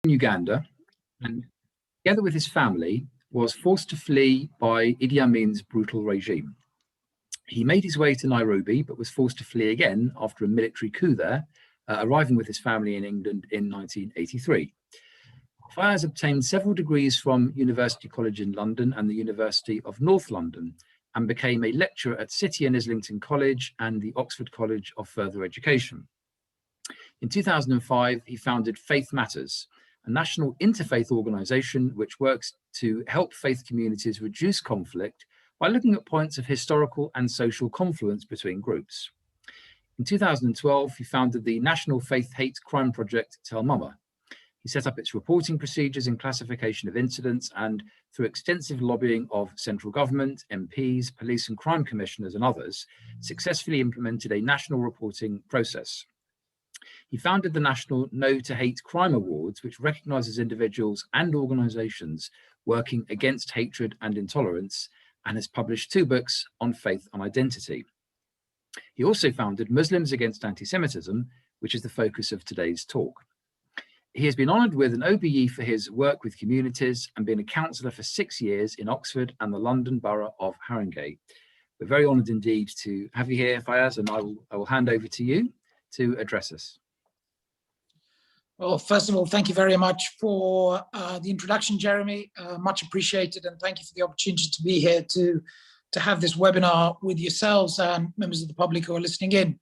in Uganda, and together with his family, was forced to flee by Idi Amin's brutal regime. He made his way to Nairobi, but was forced to flee again after a military coup there, arriving with his family in England in 1983. Fiyaz obtained several degrees from University College in London and the University of North London, and became a lecturer at City and Islington College and the Oxford College of Further Education. In 2005, he founded Faith Matters, a national interfaith organisation which works to help faith communities reduce conflict by looking at points of historical and social confluence between groups. In 2012, he founded the National Faith Hate Crime Project Tell Mama. He set up its reporting procedures and classification of incidents, and through extensive lobbying of central government, MPs, police and crime commissioners and others, successfully implemented a national reporting process. He founded the National No to Hate Crime Awards, which recognises individuals and organisations working against hatred and intolerance, and has published 2 books on faith and identity. He also founded Muslims Against Anti-Semitism, which is the focus of today's talk. He has been honoured with an OBE for his work with communities and been a counsellor for 6 years in Oxford and the London Borough of Haringey. We're very honoured indeed to have you here, Fiyaz, and I will hand over to you to address us. Well, first of all, thank you very much for the introduction, Jeremy. Much appreciated, and thank you for the opportunity to be here to have this webinar with yourselves and members of the public who are listening in.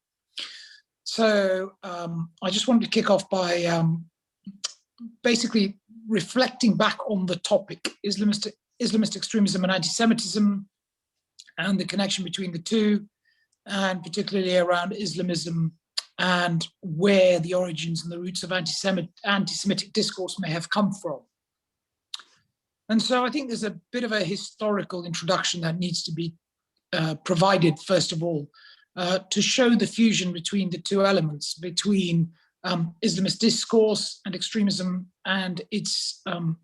So I just wanted to kick off by basically reflecting back on the topic, Islamist extremism and anti-Semitism, and the connection between the two, and particularly around Islamism and where the origins and the roots of anti-Semitic discourse may have come from. And so I think there's a bit of a historical introduction that needs to be provided, first of all, to show the fusion between the two elements, between Islamist discourse and extremism and its,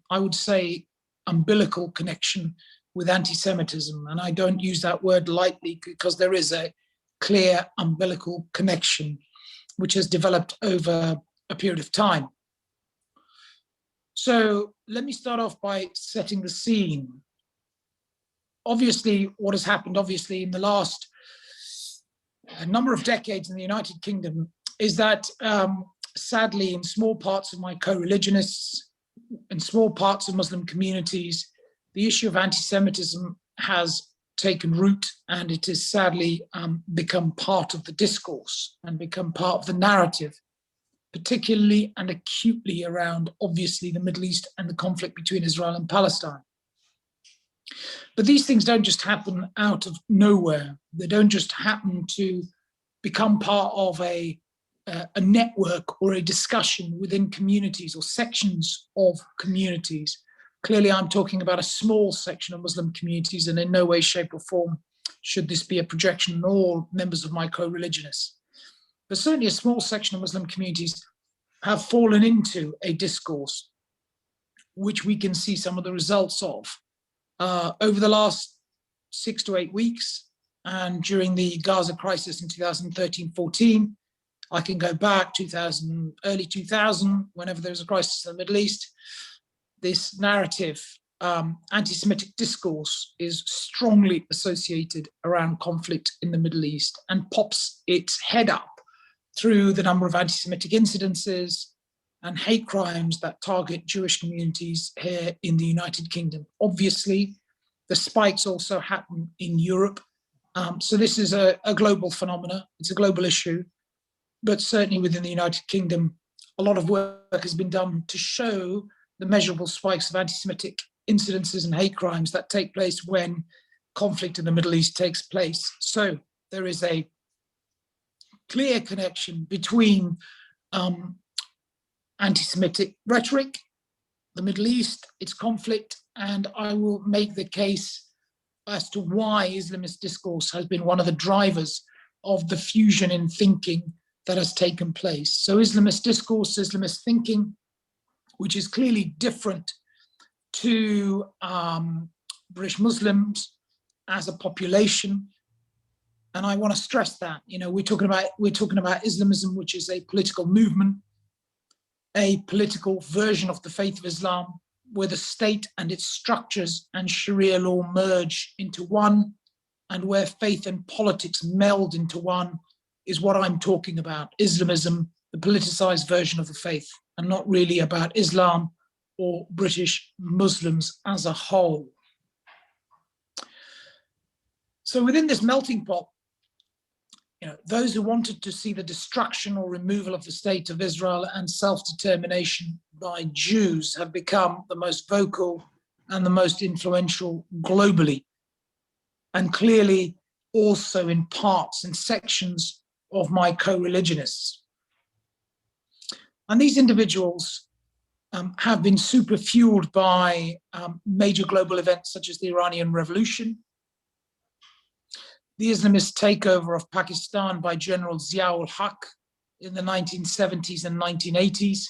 I would say, umbilical connection with anti-Semitism. And I don't use that word lightly, because there is a clear umbilical connection which has developed over a period of time. So let me start off by setting the scene. Obviously, what has happened, in the last number of decades in the United Kingdom is that, sadly, in small parts of my co-religionists, in small parts of Muslim communities, the issue of anti-Semitism has taken root, and it has sadly become part of the discourse and become part of the narrative, particularly and acutely around, obviously, the Middle East and the conflict between Israel and Palestine. But these things don't just happen out of nowhere. They don't just happen to become part of a network or a discussion within communities or sections of communities. Clearly, I'm talking about a small section of Muslim communities, and in no way, shape or form should this be a projection on all members of my co-religionists. But certainly a small section of Muslim communities have fallen into a discourse which we can see some of the results of over the last 6 to 8 weeks, and during the Gaza crisis in 2013-14. I can go back early 2000, whenever there was a crisis in the Middle East. This narrative, anti-Semitic discourse, is strongly associated around conflict in the Middle East and pops its head up through the number of anti-Semitic incidences and hate crimes that target Jewish communities here in the United Kingdom. Obviously, the spikes also happen in Europe. So this is a global phenomena. It's a global issue, but certainly within the United Kingdom, a lot of work has been done to show the measurable spikes of anti-Semitic incidences and hate crimes that take place when conflict in the Middle East takes place. So there is a clear connection between anti-Semitic rhetoric, the Middle East, its conflict, and I will make the case as to why Islamist discourse has been one of the drivers of the fusion in thinking that has taken place. So Islamist discourse, Islamist thinking, which is clearly different to British Muslims as a population. And I want to stress that, we're talking about Islamism, which is a political movement. a political version of the faith of Islam where the state and its structures and Sharia law merge into one, and where faith and politics meld into one, is what I'm talking about. Islamism, the politicized version of the faith, and not really about Islam or British Muslims as a whole. So within this melting pot, those who wanted to see the destruction or removal of the state of Israel and self-determination by Jews have become the most vocal and the most influential globally, and clearly also in parts and sections of my co-religionists. And these individuals have been super fueled by major global events such as the Iranian Revolution, the Islamist takeover of Pakistan by General Zia-ul-Haq in the 1970s and 1980s,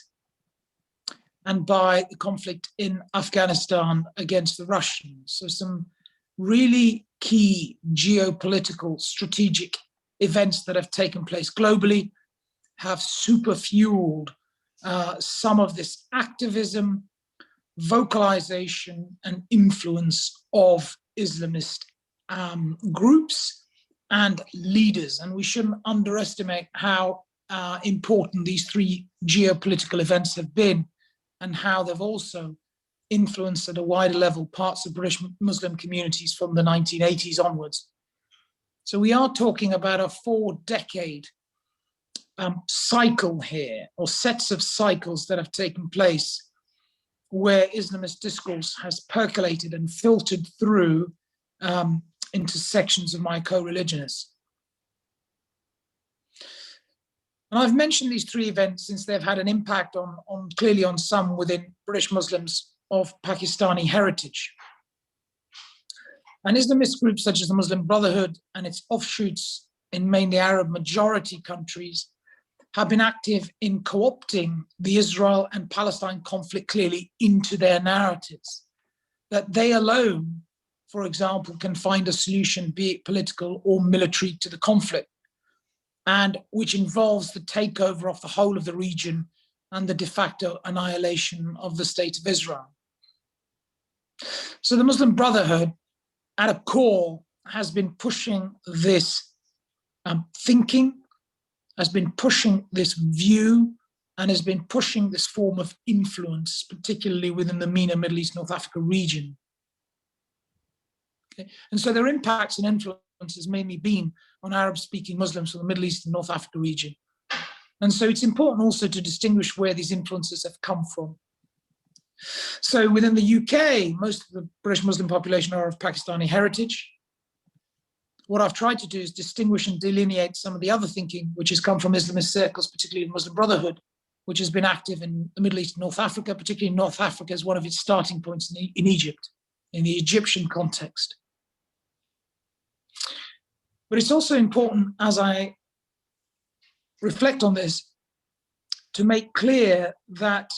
and by the conflict in Afghanistan against the Russians. So some really key geopolitical strategic events that have taken place globally have super fueled some of this activism, vocalization, and influence of Islamist groups and leaders. And we shouldn't underestimate how important these three geopolitical events have been, and how they've also influenced at a wider level parts of British Muslim communities from the 1980s onwards. So we are talking about a 4-decade cycle here, or sets of cycles that have taken place, where Islamist discourse has percolated and filtered through into sections of my co-religionists. And I've mentioned these three events since they've had an impact clearly on some within British Muslims of Pakistani heritage. And Islamist groups such as the Muslim Brotherhood and its offshoots in mainly Arab majority countries have been active in co-opting the Israel and Palestine conflict clearly into their narratives, that they alone, for example, can find a solution, be it political or military, to the conflict, and which involves the takeover of the whole of the region and the de facto annihilation of the state of Israel. So the Muslim Brotherhood, at a core, has been pushing this thinking, has been pushing this view, and has been pushing this form of influence, particularly within the MENA, Middle East, North Africa region. Okay. And so their impacts and influence has mainly been on Arab-speaking Muslims from the Middle East and North Africa region. And so it's important also to distinguish where these influences have come from. So within the UK, most of the British Muslim population are of Pakistani heritage. What I've tried to do is distinguish and delineate some of the other thinking which has come from Islamist circles, particularly the Muslim Brotherhood, which has been active in the Middle East and North Africa, particularly North Africa as one of its starting points in Egypt, in the Egyptian context. But it's also important, as I reflect on this, to make clear that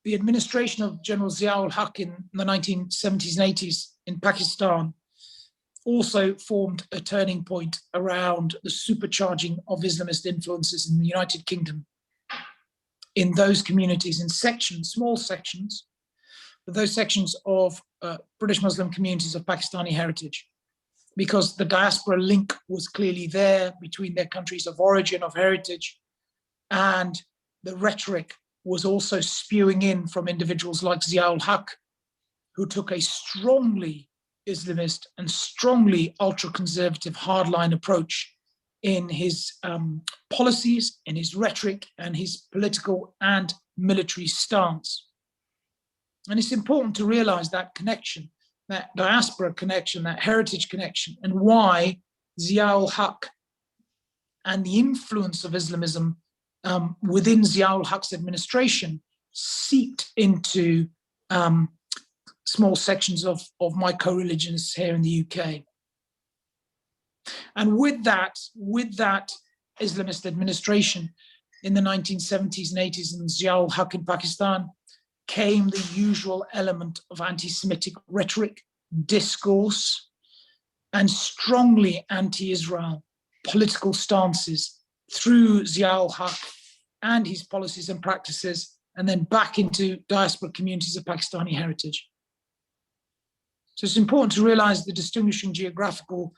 the administration of General Zia-ul-Haq in the 1970s and 80s in Pakistan also formed a turning point around the supercharging of Islamist influences in the United Kingdom, in those communities, in sections, small sections, but those sections of British Muslim communities of Pakistani heritage, because the diaspora link was clearly there between their countries of origin, of heritage, and the rhetoric was also spewing in from individuals like Zia-ul-Haq, who took a strongly Islamist and strongly ultra-conservative hardline approach in his policies, in his rhetoric, and his political and military stance. And it's important to realize that connection, that diaspora connection, that heritage connection, and why Zia-ul-Haq and the influence of Islamism within Zia-ul-Haq's administration seeped into small sections of my co-religionists here in the UK. And with that Islamist administration in the 1970s and 80s in Zia-ul-Haq in Pakistan came the usual element of anti-Semitic rhetoric, discourse, and strongly anti-Israel political stances through Zia-ul-Haq and his policies and practices, and then back into diaspora communities of Pakistani heritage. So it's important to realize the distinguishing geographical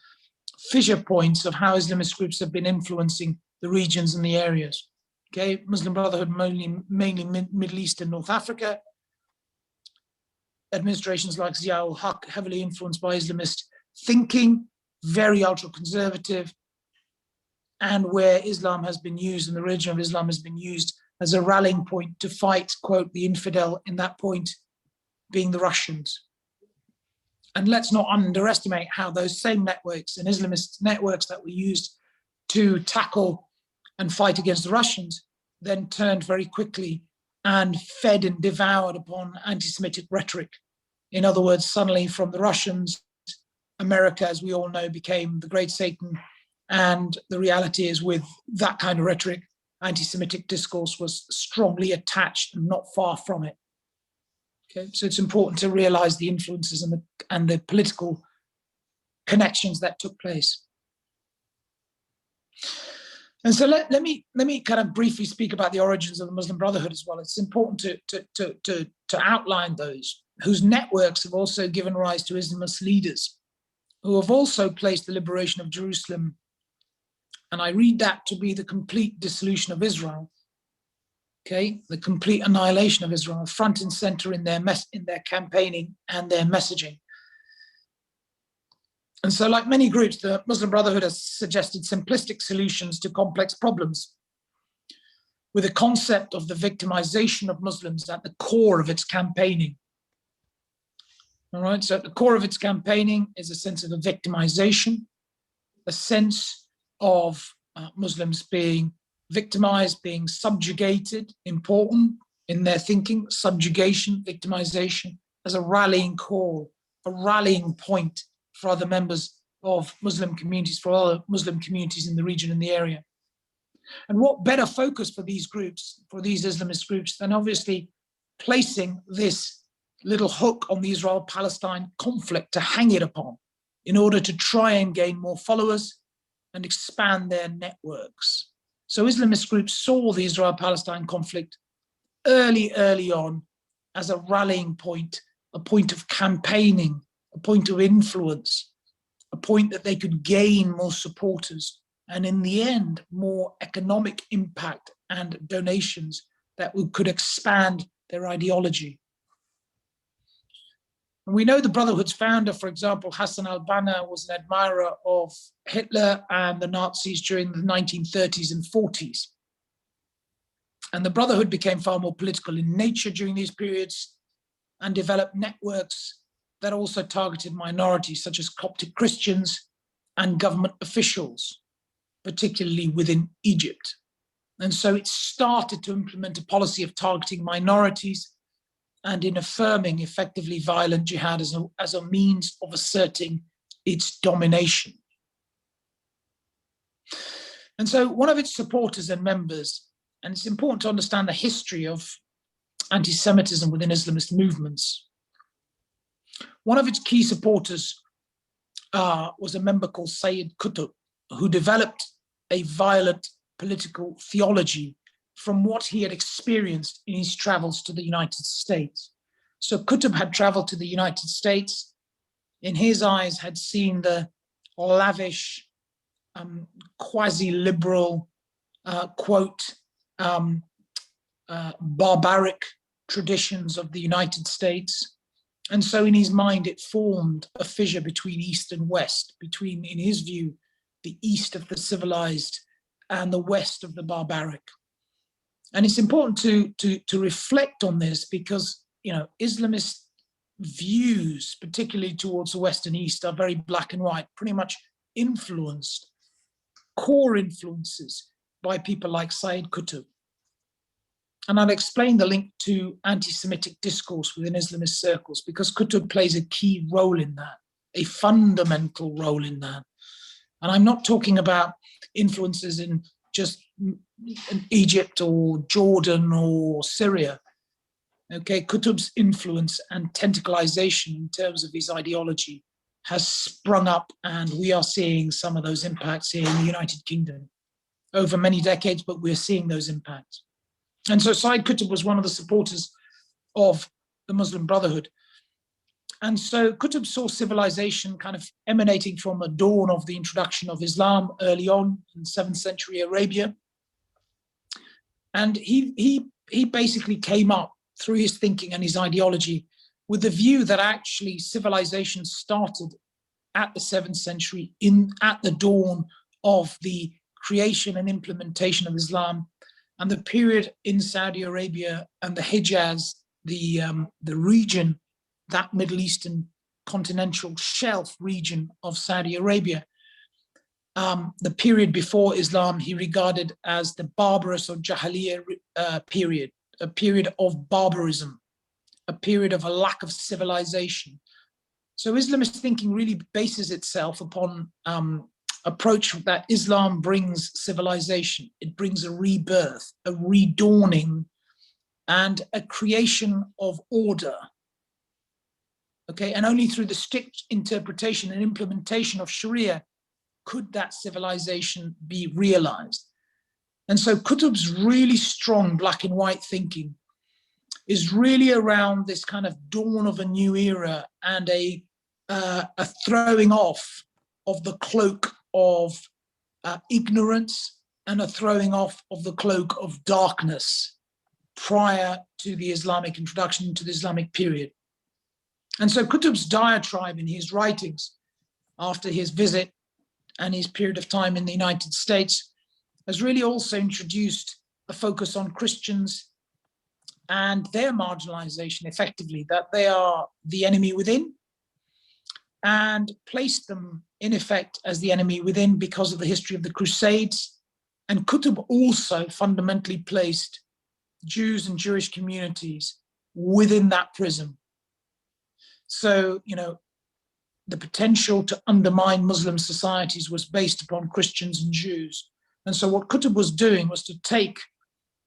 fissure points of how Islamist groups have been influencing the regions and the areas. Okay, Muslim Brotherhood mainly Middle East and North Africa. Administrations like Zia-ul-Haq, heavily influenced by Islamist thinking, very ultra-conservative, and where Islam has been used, and the religion of Islam has been used as a rallying point to fight, quote, the infidel, in that point being the Russians. And let's not underestimate how those same networks and Islamist networks that were used to tackle and fight against the Russians then turned very quickly and fed and devoured upon anti-Semitic rhetoric. In other words, suddenly from the Russians, America, as we all know, became the great Satan. And the reality is, with that kind of rhetoric, anti-Semitic discourse was strongly attached and not far from it. Okay, so it's important to realize the influences and the political connections that took place. And so let me kind of briefly speak about the origins of the Muslim Brotherhood as well. It's important to outline those whose networks have also given rise to Islamist leaders who have also placed the liberation of Jerusalem, and I read that to be the complete dissolution of Israel, okay, the complete annihilation of Israel, front and center in their campaigning and their messaging. And so, like many groups, the Muslim Brotherhood has suggested simplistic solutions to complex problems, with a concept of the victimization of Muslims at the core of its campaigning. All right, so at the core of its campaigning is a sense of a victimization, a sense of Muslims being victimized, being subjugated, important in their thinking, subjugation, victimization, as a rallying call, a rallying point for other members of Muslim communities, for other Muslim communities in the region and the area. And what better focus for these groups, for these Islamist groups, than obviously placing this little hook on the Israel-Palestine conflict to hang it upon in order to try and gain more followers and expand their networks. So Islamist groups saw the Israel-Palestine conflict early on as a rallying point, a point of campaigning, a point of influence, a point that they could gain more supporters, and in the end, more economic impact and donations that could expand their ideology. And we know the Brotherhood's founder, for example, Hassan al-Banna, was an admirer of Hitler and the Nazis during the 1930s and 40s. And the Brotherhood became far more political in nature during these periods and developed networks that also targeted minorities such as Coptic Christians and government officials, particularly within Egypt. And so it started to implement a policy of targeting minorities and in affirming effectively violent jihad as a means of asserting its domination. And so one of its supporters and members, and it's important to understand the history of anti-Semitism within Islamist movements. One of its key supporters was a member called Sayyid Qutb, who developed a violent political theology from what he had experienced in his travels to the United States. So Qutb had traveled to the United States, in his eyes had seen the lavish, quasi-liberal, quote, barbaric traditions of the United States. And so in his mind, it formed a fissure between East and West, between, in his view, the East of the civilized and the West of the barbaric. And it's important to reflect on this because, you know, Islamist views, particularly towards the West and East, are very black and white, pretty much influenced, core influences by people like Sayyid Qutb. And I'll explain the link to anti-Semitic discourse within Islamist circles because Qutb plays a key role in that, a fundamental role in that. And I'm not talking about influences in just in Egypt or Jordan or Syria. Okay, Qutb's influence and tentacleization in terms of his ideology has sprung up, and we are seeing some of those impacts here in the United Kingdom over many decades, but we're seeing those impacts. And so Sayyid Qutb was one of the supporters of the Muslim Brotherhood. And so Qutb saw civilization kind of emanating from the dawn of the introduction of Islam early on in 7th century Arabia. And he basically came up through his thinking and his ideology with the view that actually civilization started at the 7th century, at the dawn of the creation and implementation of Islam, and the period in Saudi Arabia and the Hijaz, the region, that Middle Eastern continental shelf region of Saudi Arabia. The period before Islam, he regarded as the barbarous or Jahiliyyah period, a period of barbarism, a period of a lack of civilization. So Islamist thinking really bases itself upon approach that Islam brings civilization. It brings a rebirth, a redawning, and a creation of order. Okay, and only through the strict interpretation and implementation of Sharia could that civilization be realized. And so Qutb's really strong black and white thinking is really around this kind of dawn of a new era and a throwing off of the cloak of ignorance and a throwing off of the cloak of darkness prior to the Islamic introduction to the Islamic period. And so Qutb's diatribe in his writings after his visit and his period of time in the United States has really also introduced a focus on Christians and their marginalization, effectively, that they are the enemy within, and placed them in effect as the enemy within because of the history of the Crusades. And Qutb also fundamentally placed Jews and Jewish communities within that prism. So, the potential to undermine Muslim societies was based upon Christians and Jews. And so what Qutb was doing was to take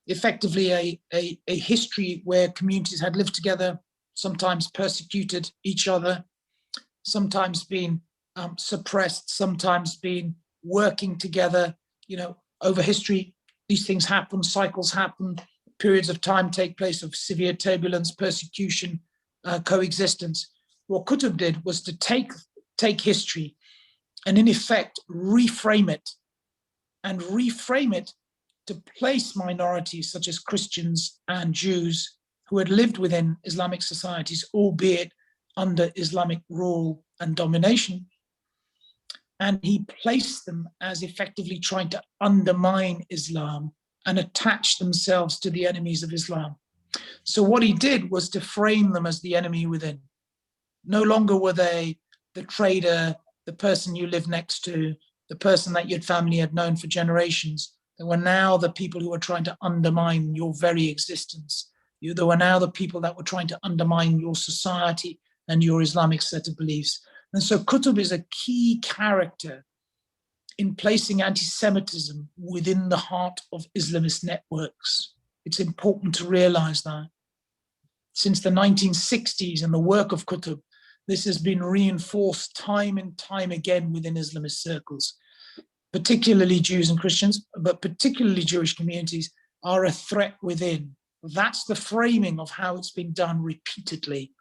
effectively a history where communities had lived together, sometimes persecuted each other, sometimes been suppressed, sometimes been working together. Over history, these things happen, cycles happen, periods of time take place of severe turbulence, persecution, coexistence. What Qutb did was to take history and in effect reframe it to place minorities such as Christians and Jews who had lived within Islamic societies, albeit under Islamic rule and domination. And he placed them as effectively trying to undermine Islam and attach themselves to the enemies of Islam. So what he did was to frame them as the enemy within. No longer were they the trader, the person you live next to, the person that your family had known for generations. They were now the people who were trying to undermine your very existence. They were now the people that were trying to undermine your society and your Islamic set of beliefs. And so Qutb is a key character in placing anti-Semitism within the heart of Islamist networks. It's important to realize that. Since the 1960s and the work of Qutb, this has been reinforced time and time again within Islamist circles, particularly Jews and Christians, but particularly Jewish communities are a threat within. That's the framing of how it's been done repeatedly.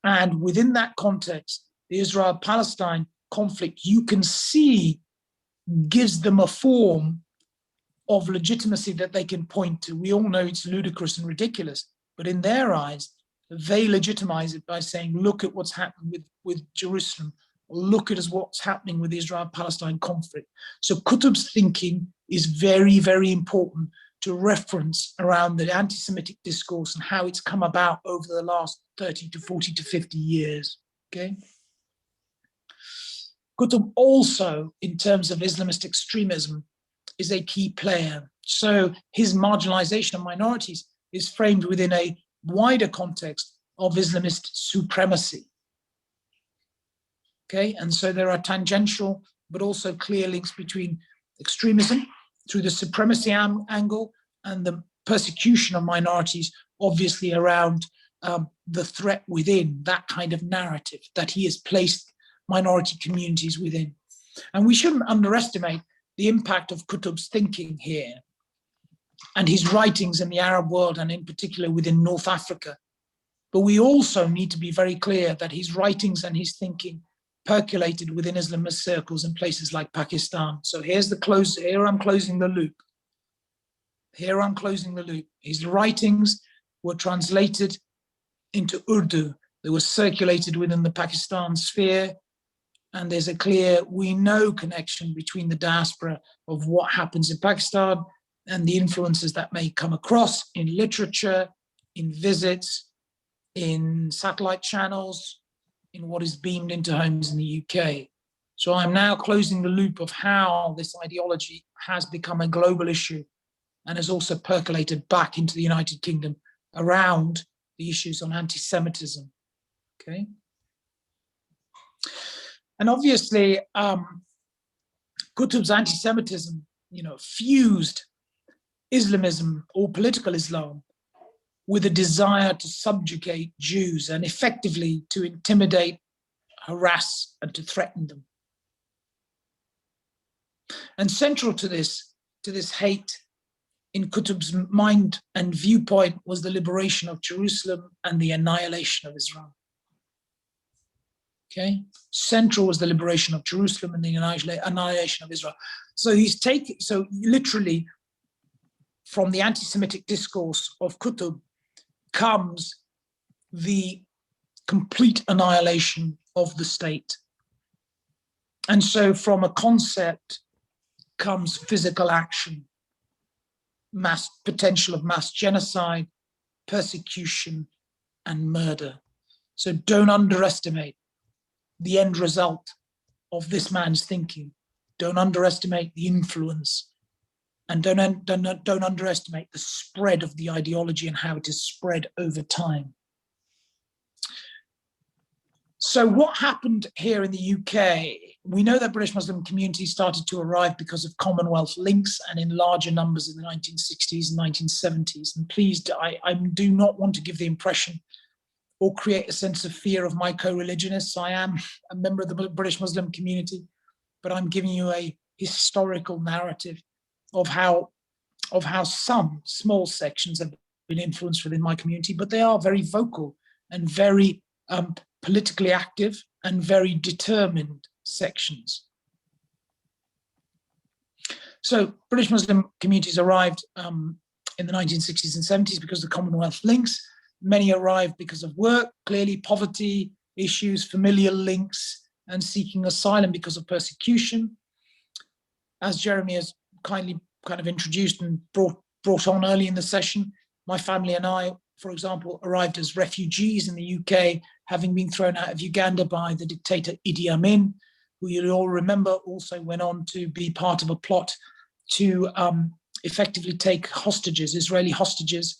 And within that context, the Israel-Palestine conflict, you can see, gives them a form of legitimacy that they can point to. We all know it's ludicrous and ridiculous, but in their eyes, they legitimize it by saying, look at what's happened with Jerusalem, look at what's happening with the Israel-Palestine conflict. So Qutb's thinking is very, very important to reference around the anti-Semitic discourse and how it's come about over the last 30 to 40 to 50 years, okay? Qutb also, in terms of Islamist extremism, is a key player. So his marginalization of minorities is framed within a wider context of Islamist supremacy. Okay, and so there are tangential but also clear links between extremism through the supremacy angle and the persecution of minorities, obviously around the threat within, that kind of narrative that he has placed minority communities within. And we shouldn't underestimate the impact of Qutb's thinking here. and his writings in the Arab world, and in particular within North Africa. But we also need to be very clear that his writings and his thinking percolated within Islamist circles in places like Pakistan. So here's the close, here I'm closing the loop. Here I'm closing the loop. His writings were translated into Urdu. They were circulated within the Pakistan sphere. And there's a clear, we know, connection between the diaspora of what happens in Pakistan and the influences that may come across in literature, in visits, in satellite channels, in what is beamed into homes in the UK. So I'm now closing the loop of how this ideology has become a global issue and has also percolated back into the United Kingdom around the issues on anti-Semitism. Okay. And obviously, Qutb's anti-Semitism, fused Islamism or political Islam with a desire to subjugate Jews and effectively to intimidate, harass, and to threaten them. And central to this hate in Qutb's mind and viewpoint was the liberation of Jerusalem and the annihilation of Israel. Okay, central was the liberation of Jerusalem and the annihilation of Israel. So so literally from the anti-Semitic discourse of Qutb comes the complete annihilation of the state. And so from a concept comes physical action, potential of mass genocide, persecution, and murder. So don't underestimate the end result of this man's thinking. Don't underestimate the influence, and don't underestimate the spread of the ideology and how it is spread over time. So what happened here in the UK? We know that British Muslim communities started to arrive because of Commonwealth links and in larger numbers in the 1960s and 1970s. And please, I do not want to give the impression or create a sense of fear of my co-religionists. I am a member of the British Muslim community, but I'm giving you a historical narrative of how some small sections have been influenced within my community, but they are very vocal and very politically active and very determined sections. So British Muslim communities arrived in the 1960s and 70s because of the Commonwealth links. Many arrived because of work, clearly poverty issues, familial links, and seeking asylum because of persecution. As Jeremy has kindly kind of introduced and brought on early in the session, my family and I, for example, arrived as refugees in the UK, having been thrown out of Uganda by the dictator Idi Amin, who you'll all remember also went on to be part of a plot to effectively take hostages, Israeli hostages,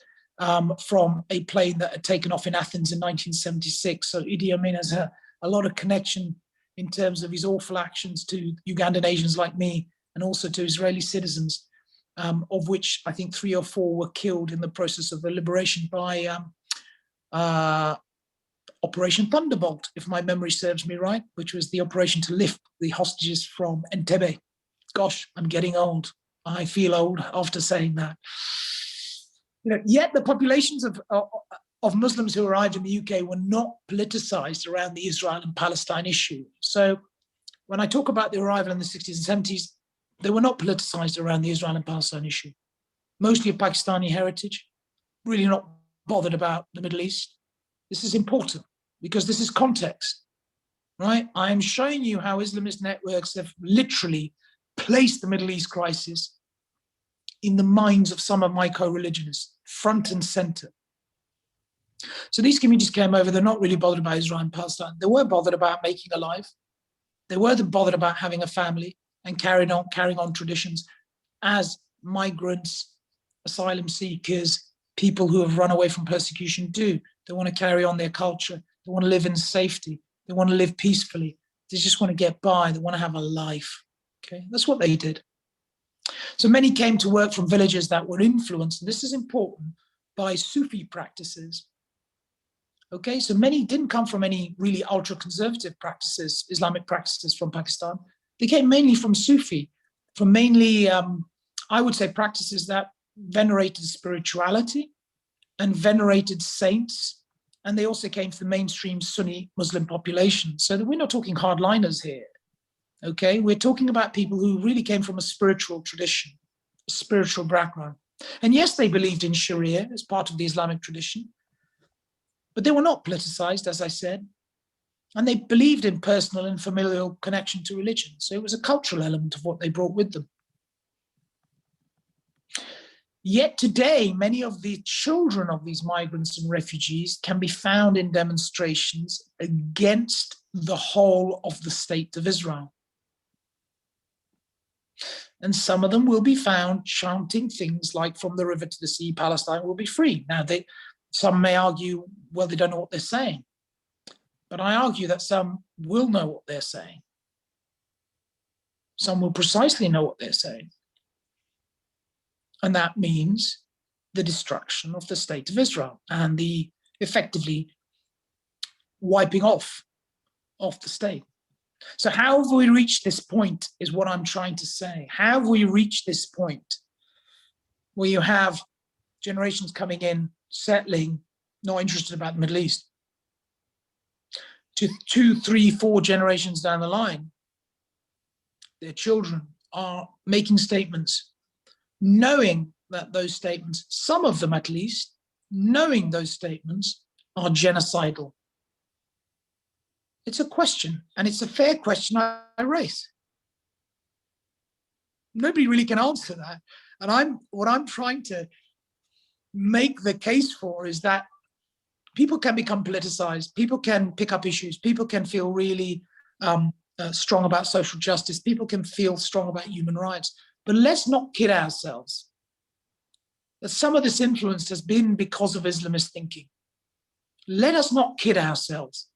from a plane that had taken off in Athens in 1976. So Idi Amin has a lot of connection in terms of his awful actions to Ugandan Asians like me, and also to Israeli citizens, of which I think 3 or 4 were killed in the process of the liberation by Operation Thunderbolt, if my memory serves me right, which was the operation to lift the hostages from Entebbe. Gosh, I'm getting old. I feel old after saying that. Yet the populations of Muslims who arrived in the UK were not politicized around the Israel and Palestine issue. So when I talk about the arrival in the 60s and 70s, they were not politicized around the Israel and Palestine issue. Mostly of Pakistani heritage, really not bothered about the Middle East. This is important because this is context, right? I am showing you how Islamist networks have literally placed the Middle East crisis in the minds of some of my co-religionists, front and center. So these communities came over, they're not really bothered about Israel and Palestine. They were bothered about making a life. They were bothered about having a family and carrying on traditions as migrants, asylum seekers, people who have run away from persecution do. They want to carry on their culture. They want to live in safety. They want to live peacefully. They just want to get by. They want to have a life. Okay, that's what they did. So many came to work from villages that were influenced, and this is important, by Sufi practices. Okay, so many didn't come from any really ultra-conservative practices, Islamic practices from Pakistan. They came mainly from Sufi, from mainly, I would say, practices that venerated spirituality and venerated saints, and they also came from the mainstream Sunni Muslim population. So that we're not talking hardliners here, okay? We're talking about people who really came from a spiritual tradition, a spiritual background. And yes, they believed in Sharia as part of the Islamic tradition, but they were not politicized, as I said, and they believed in personal and familial connection to religion. So it was a cultural element of what they brought with them. Yet today, many of the children of these migrants and refugees can be found in demonstrations against the whole of the state of Israel. And some of them will be found chanting things like, "From the river to the sea, Palestine will be free." Now, some may argue, well, they don't know what they're saying. But I argue that some will know what they're saying. Some will precisely know what they're saying. And that means the destruction of the state of Israel and the effectively wiping off of the state. So how have we reached this point is what I'm trying to say. How have we reached this point where you have generations coming in, settling, not interested about the Middle East, to 2, 3, 4 generations down the line, their children are making statements, knowing that those statements, some of them at least, knowing those statements are genocidal? It's a question, and it's a fair question I raise. Nobody really can answer that. And what I'm trying to make the case for is that people can become politicized, people can pick up issues, people can feel really strong about social justice, people can feel strong about human rights. But let's not kid ourselves that some of this influence has been because of Islamist thinking. Let us not kid ourselves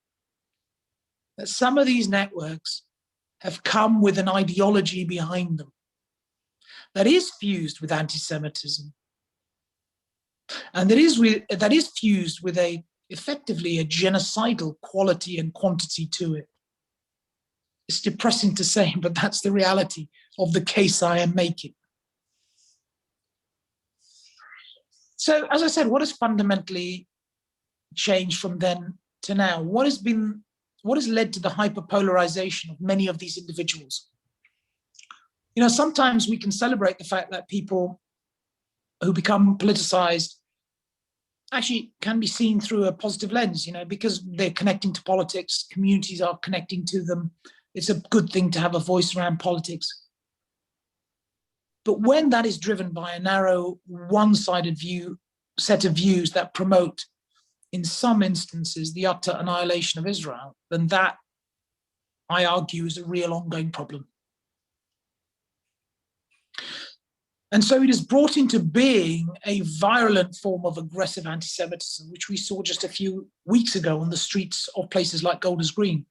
that some of these networks have come with an ideology behind them that is fused with anti-Semitism, and that is fused with effectively a genocidal quality and quantity to it. It's depressing to say, but that's the reality of the case I am making. So, as I said, what has fundamentally changed from then to now? What has led to the hyperpolarization of many of these individuals? You know, sometimes we can celebrate the fact that people who become politicized actually can be seen through a positive lens, you know, because they're connecting to politics, communities are connecting to them. It's a good thing to have a voice around politics. But when that is driven by a narrow, one-sided set of views that promote, in some instances, the utter annihilation of Israel, then that, I argue, is a real ongoing problem. And so it has brought into being a virulent form of aggressive anti-Semitism, which we saw just a few weeks ago on the streets of places like Golders Green,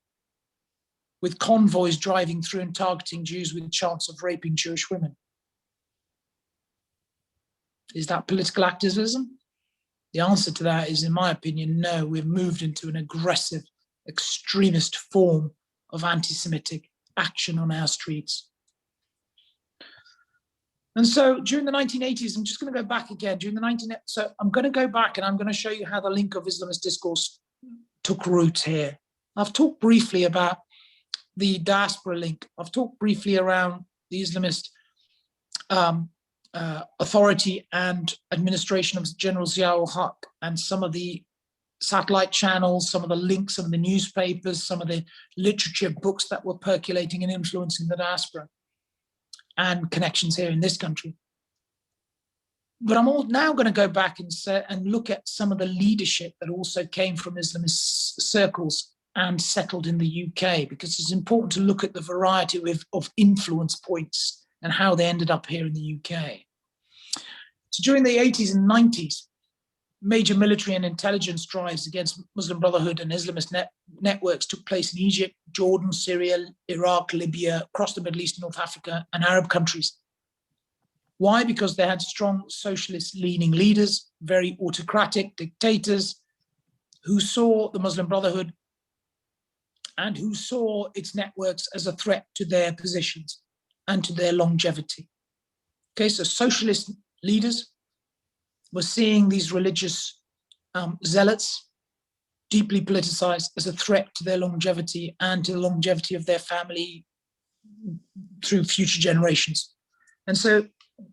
with convoys driving through and targeting Jews with chants of raping Jewish women. Is that political activism? The answer to that is, in my opinion, no. We've moved into an aggressive, extremist form of anti-Semitic action on our streets. And so during the 1980s, I'm just going to go back again. So I'm going to go back and I'm going to show you how the link of Islamist discourse took root here. I've talked briefly about the diaspora link. I've talked briefly around the Islamist authority and administration of General Zia-ul-Haq and some of the satellite channels, some of the links, some of the newspapers, some of the literature books that were percolating and influencing the diaspora and connections here in this country. But I'm now going to go back and look at some of the leadership that also came from Islamist circles and settled in the UK, because it's important to look at the variety of influence points and how they ended up here in the UK. So during the 80s and 90s, major military and intelligence drives against Muslim Brotherhood and Islamist networks took place in Egypt, Jordan, Syria, Iraq, Libya, across the Middle East and North Africa, and Arab countries. Why? Because they had strong socialist-leaning leaders, very autocratic dictators, who saw the Muslim Brotherhood and who saw its networks as a threat to their positions and to their longevity. Okay, so socialist leaders were seeing these religious zealots, deeply politicized, as a threat to their longevity and to the longevity of their family through future generations. And so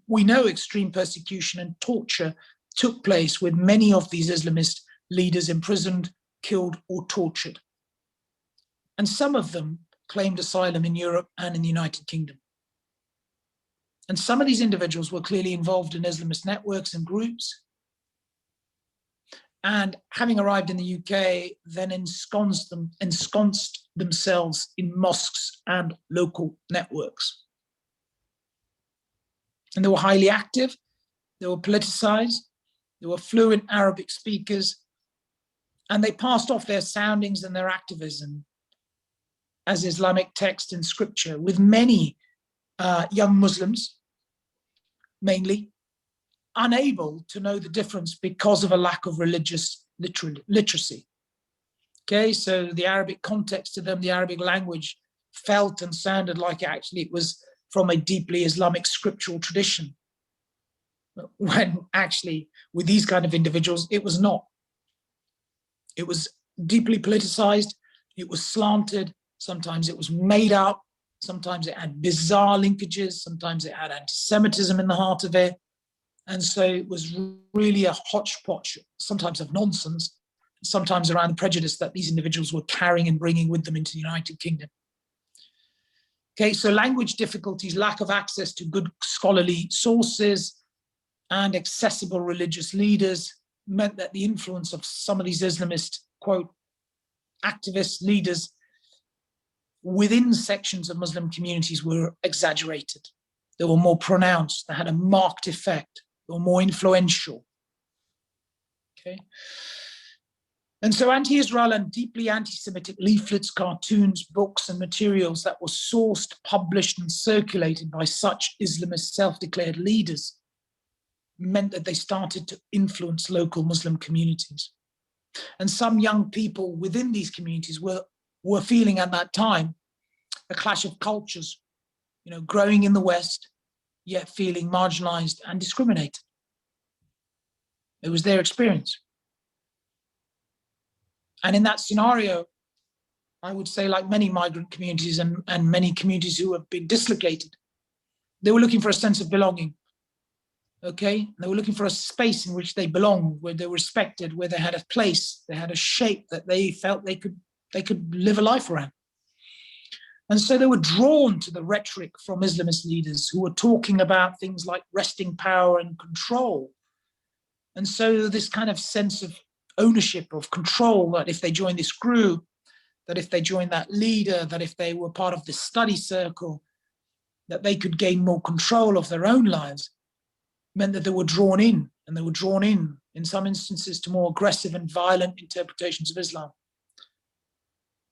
we know extreme persecution and torture took place with many of these Islamist leaders imprisoned, killed, or tortured. And some of them claimed asylum in Europe and in the United Kingdom. And some of these individuals were clearly involved in Islamist networks and groups. And having arrived in the UK, then ensconced themselves in mosques and local networks. And they were highly active, they were politicized, they were fluent Arabic speakers, and they passed off their soundings and their activism as Islamic text and scripture, with many young Muslims, mainly, unable to know the difference because of a lack of religious literacy. Okay, so the Arabic context to them, the Arabic language, felt and sounded like actually it was from a deeply Islamic scriptural tradition, when actually with these kind of individuals, it was not. It was deeply politicized, it was slanted, sometimes it was made up, sometimes it had bizarre linkages, sometimes it had anti-Semitism in the heart of it. And so it was really a hodgepodge, sometimes of nonsense, sometimes around the prejudice that these individuals were carrying and bringing with them into the United Kingdom. Okay, so language difficulties, lack of access to good scholarly sources and accessible religious leaders meant that the influence of some of these Islamist, quote, activist leaders within sections of Muslim communities were exaggerated. They were more pronounced, they had a marked effect, they were more influential. Okay. And so anti-Israel and deeply anti-Semitic leaflets, cartoons, books, and materials that were sourced, published, and circulated by such Islamist self-declared leaders meant that they started to influence local Muslim communities. And some young people within these communities were feeling at that time a clash of cultures, you know, growing in the West, yet feeling marginalized and discriminated. It was their experience. And in that scenario, I would say, like many migrant communities and many communities who have been dislocated, they were looking for a sense of belonging. Okay, they were looking for a space in which they belonged, where they were respected, where they had a place, they had a shape that they felt they could live a life around. And so they were drawn to the rhetoric from Islamist leaders who were talking about things like wresting power and control. And so this kind of sense of ownership, of control, that if they joined this group, that if they joined that leader, that if they were part of this study circle, that they could gain more control of their own lives, meant that they were drawn in, and they were drawn in some instances, to more aggressive and violent interpretations of Islam.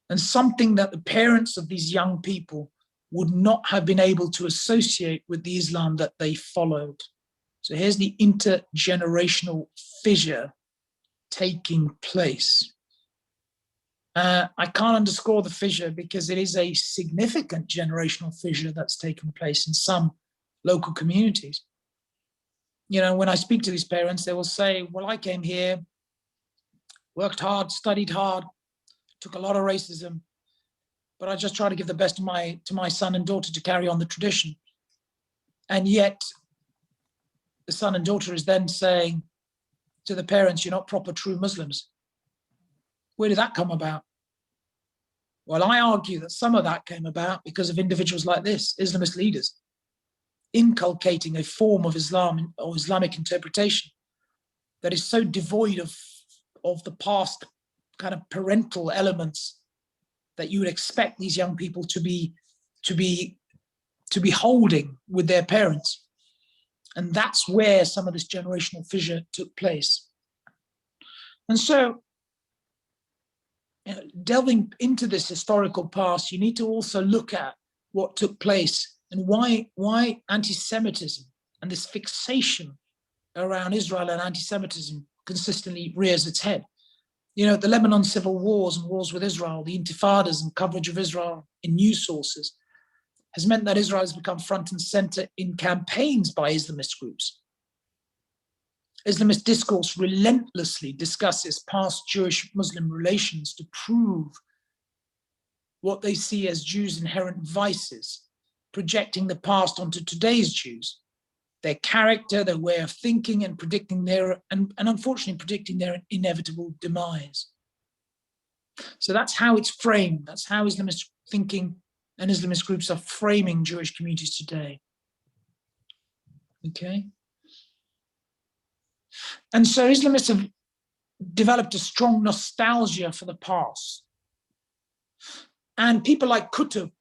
And something that the parents of these young people would not have been able to associate with the Islam that they followed. So here's the intergenerational fissure taking place. I can't underscore the fissure because it is a significant generational fissure that's taken place in some local communities. You know, when I speak to these parents, they will say, well, I came here, worked hard, studied hard, took a lot of racism, but I just try to give the best to my son and daughter to carry on the tradition. And yet the son and daughter is then saying to the parents, you're not proper true Muslims. Where did that come about? Well, I argue that some of that came about because of individuals like this, Islamist leaders, inculcating a form of Islam or Islamic interpretation that is so devoid of the past kind of parental elements that you would expect these young people to be holding with their parents. And that's where some of this generational fissure took place. And so, you know, delving into this historical past, you need to also look at what took place and why anti-Semitism and this fixation around Israel and anti-Semitism consistently rears its head. You know, the Lebanon civil wars and wars with Israel, the intifadas and coverage of Israel in news sources has meant that Israel has become front and center in campaigns by Islamist groups. Islamist discourse relentlessly discusses past Jewish-Muslim relations to prove what they see as Jews' inherent vices, projecting the past onto today's Jews, their character, their way of thinking, and predicting and unfortunately predicting their inevitable demise. So that's how it's framed. That's how Islamist thinking and Islamist groups are framing Jewish communities today. Okay. And so Islamists have developed a strong nostalgia for the past. And people like Qutb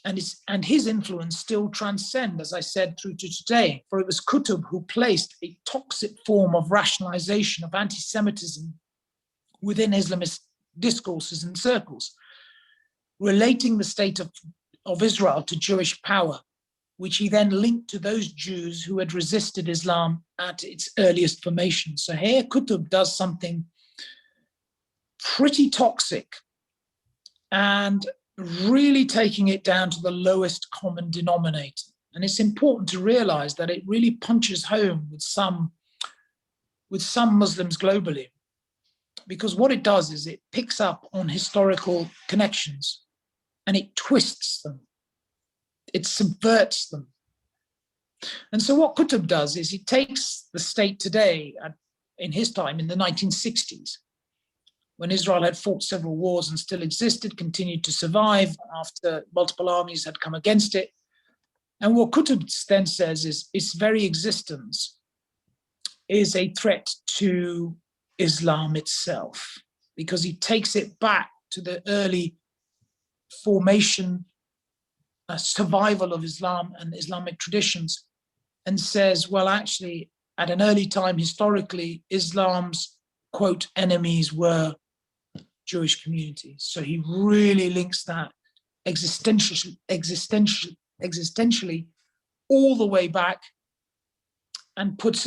and his influence still transcend, as I said, through to today. For it was Qutb who placed a toxic form of rationalization of anti-Semitism within Islamist discourses and circles, relating the state of Israel to Jewish power, which he then linked to those Jews who had resisted Islam at its earliest formation. So here Qutb does something pretty toxic and really taking it down to the lowest common denominator. And it's important to realize that it really punches home with some Muslims globally, because what it does is it picks up on historical connections and it twists them. It subverts them. And so what Qutb does is he takes the state today, in his time, in the 1960s, when Israel had fought several wars and still existed, continued to survive after multiple armies had come against it. And what Qutb then says is its very existence is a threat to Islam itself, because he takes it back to the early formation, survival of Islam and Islamic traditions, and says, well, actually, at an early time, historically, Islam's, quote, enemies were Jewish communities. So he really links that existentially all the way back and puts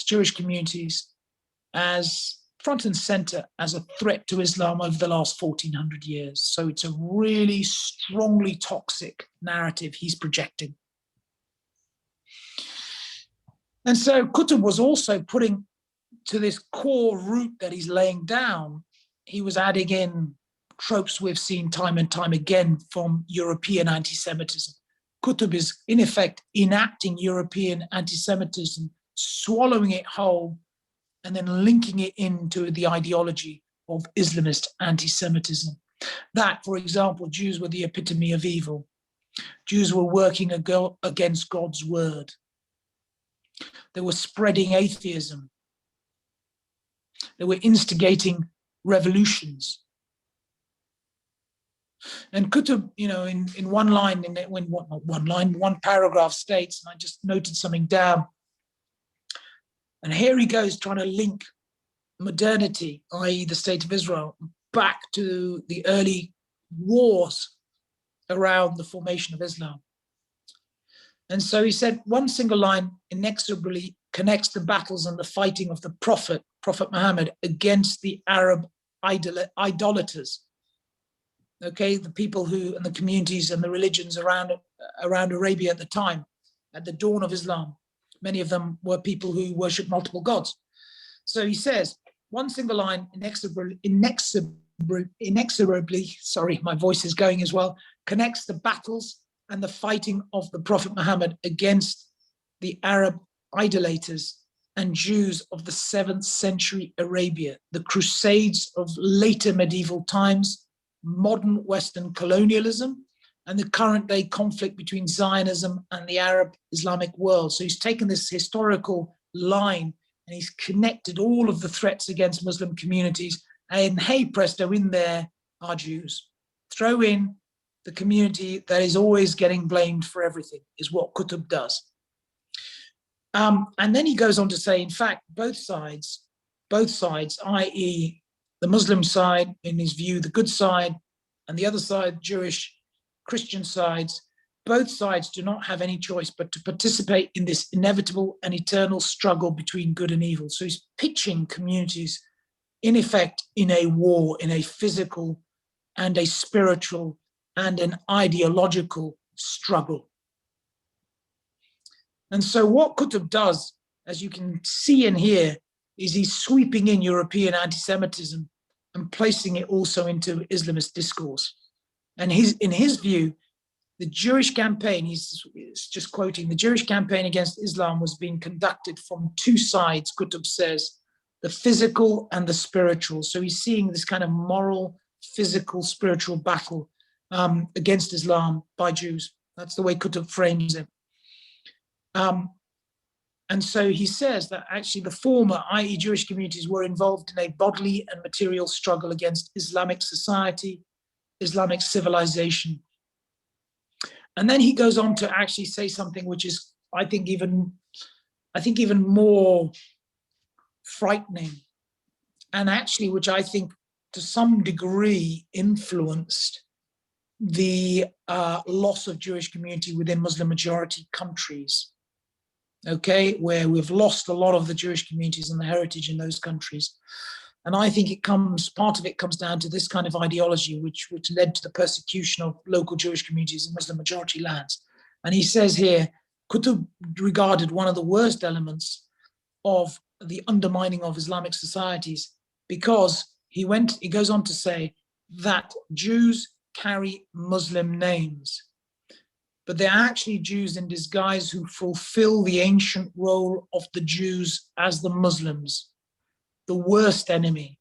Jewish communities as front and center as a threat to Islam over the last 1400 years. So it's a really strongly toxic narrative he's projecting. And so Qutb was also putting to this core root that he's laying down, he was adding in tropes we've seen time and time again from European anti-Semitism. Qutb is, in effect, enacting European anti-Semitism, swallowing it whole, and then linking it into the ideology of Islamist anti-Semitism. That, for example, Jews were the epitome of evil. Jews were working against God's word. They were spreading atheism. They were instigating revolutions. And Qutb, in one line, one paragraph states, and I just noted something down, and here he goes trying to link modernity, i.e. the state of Israel, back to the early wars around the formation of Islam. And so he said, one single line inexorably connects the battles and the fighting of the Prophet Muhammad, against the Arab idolaters. Okay, the people and the communities and the religions around Arabia at the time, at the dawn of Islam. Many of them were people who worship multiple gods. So he says, one single line inexorably, sorry, my voice is going as well, connects the battles and the fighting of the Prophet Muhammad against the Arab idolaters and Jews of the 7th century Arabia, the Crusades of later medieval times, modern Western colonialism, and the current day conflict between Zionism and the Arab Islamic world. So he's taken this historical line and he's connected all of the threats against Muslim communities, and hey presto, in there are Jews. Throw in the community that is always getting blamed for everything, is what Qutb does. And then he goes on to say, in fact, both sides, i.e. the Muslim side, in his view, the good side, and the other side, Jewish, Christian sides, both sides do not have any choice but to participate in this inevitable and eternal struggle between good and evil. So he's pitching communities, in effect, in a war, in a physical and a spiritual and an ideological struggle. And so what Qutb does, as you can see and hear, is he's sweeping in European anti-Semitism and placing it also into Islamist discourse. And in his view, the Jewish campaign, he's just quoting, the Jewish campaign against Islam was being conducted from two sides, Qutb says, the physical and the spiritual. So he's seeing this kind of moral, physical, spiritual battle against Islam by Jews. That's the way Qutb frames it. And so he says that actually the former, i.e. Jewish communities, were involved in a bodily and material struggle against Islamic society, Islamic civilization. And then he goes on to actually say something which is, I think even more frightening, and actually which I think to some degree influenced the loss of Jewish community within Muslim majority countries. Okay, where we've lost a lot of the Jewish communities and the heritage in those countries. And I think part of it comes down to this kind of ideology, which led to the persecution of local Jewish communities in Muslim majority lands. And he says here, Qutb regarded one of the worst elements of the undermining of Islamic societies, because he goes on to say that Jews carry Muslim names, but they're actually Jews in disguise who fulfill the ancient role of the Jews as the Muslims, the worst enemy.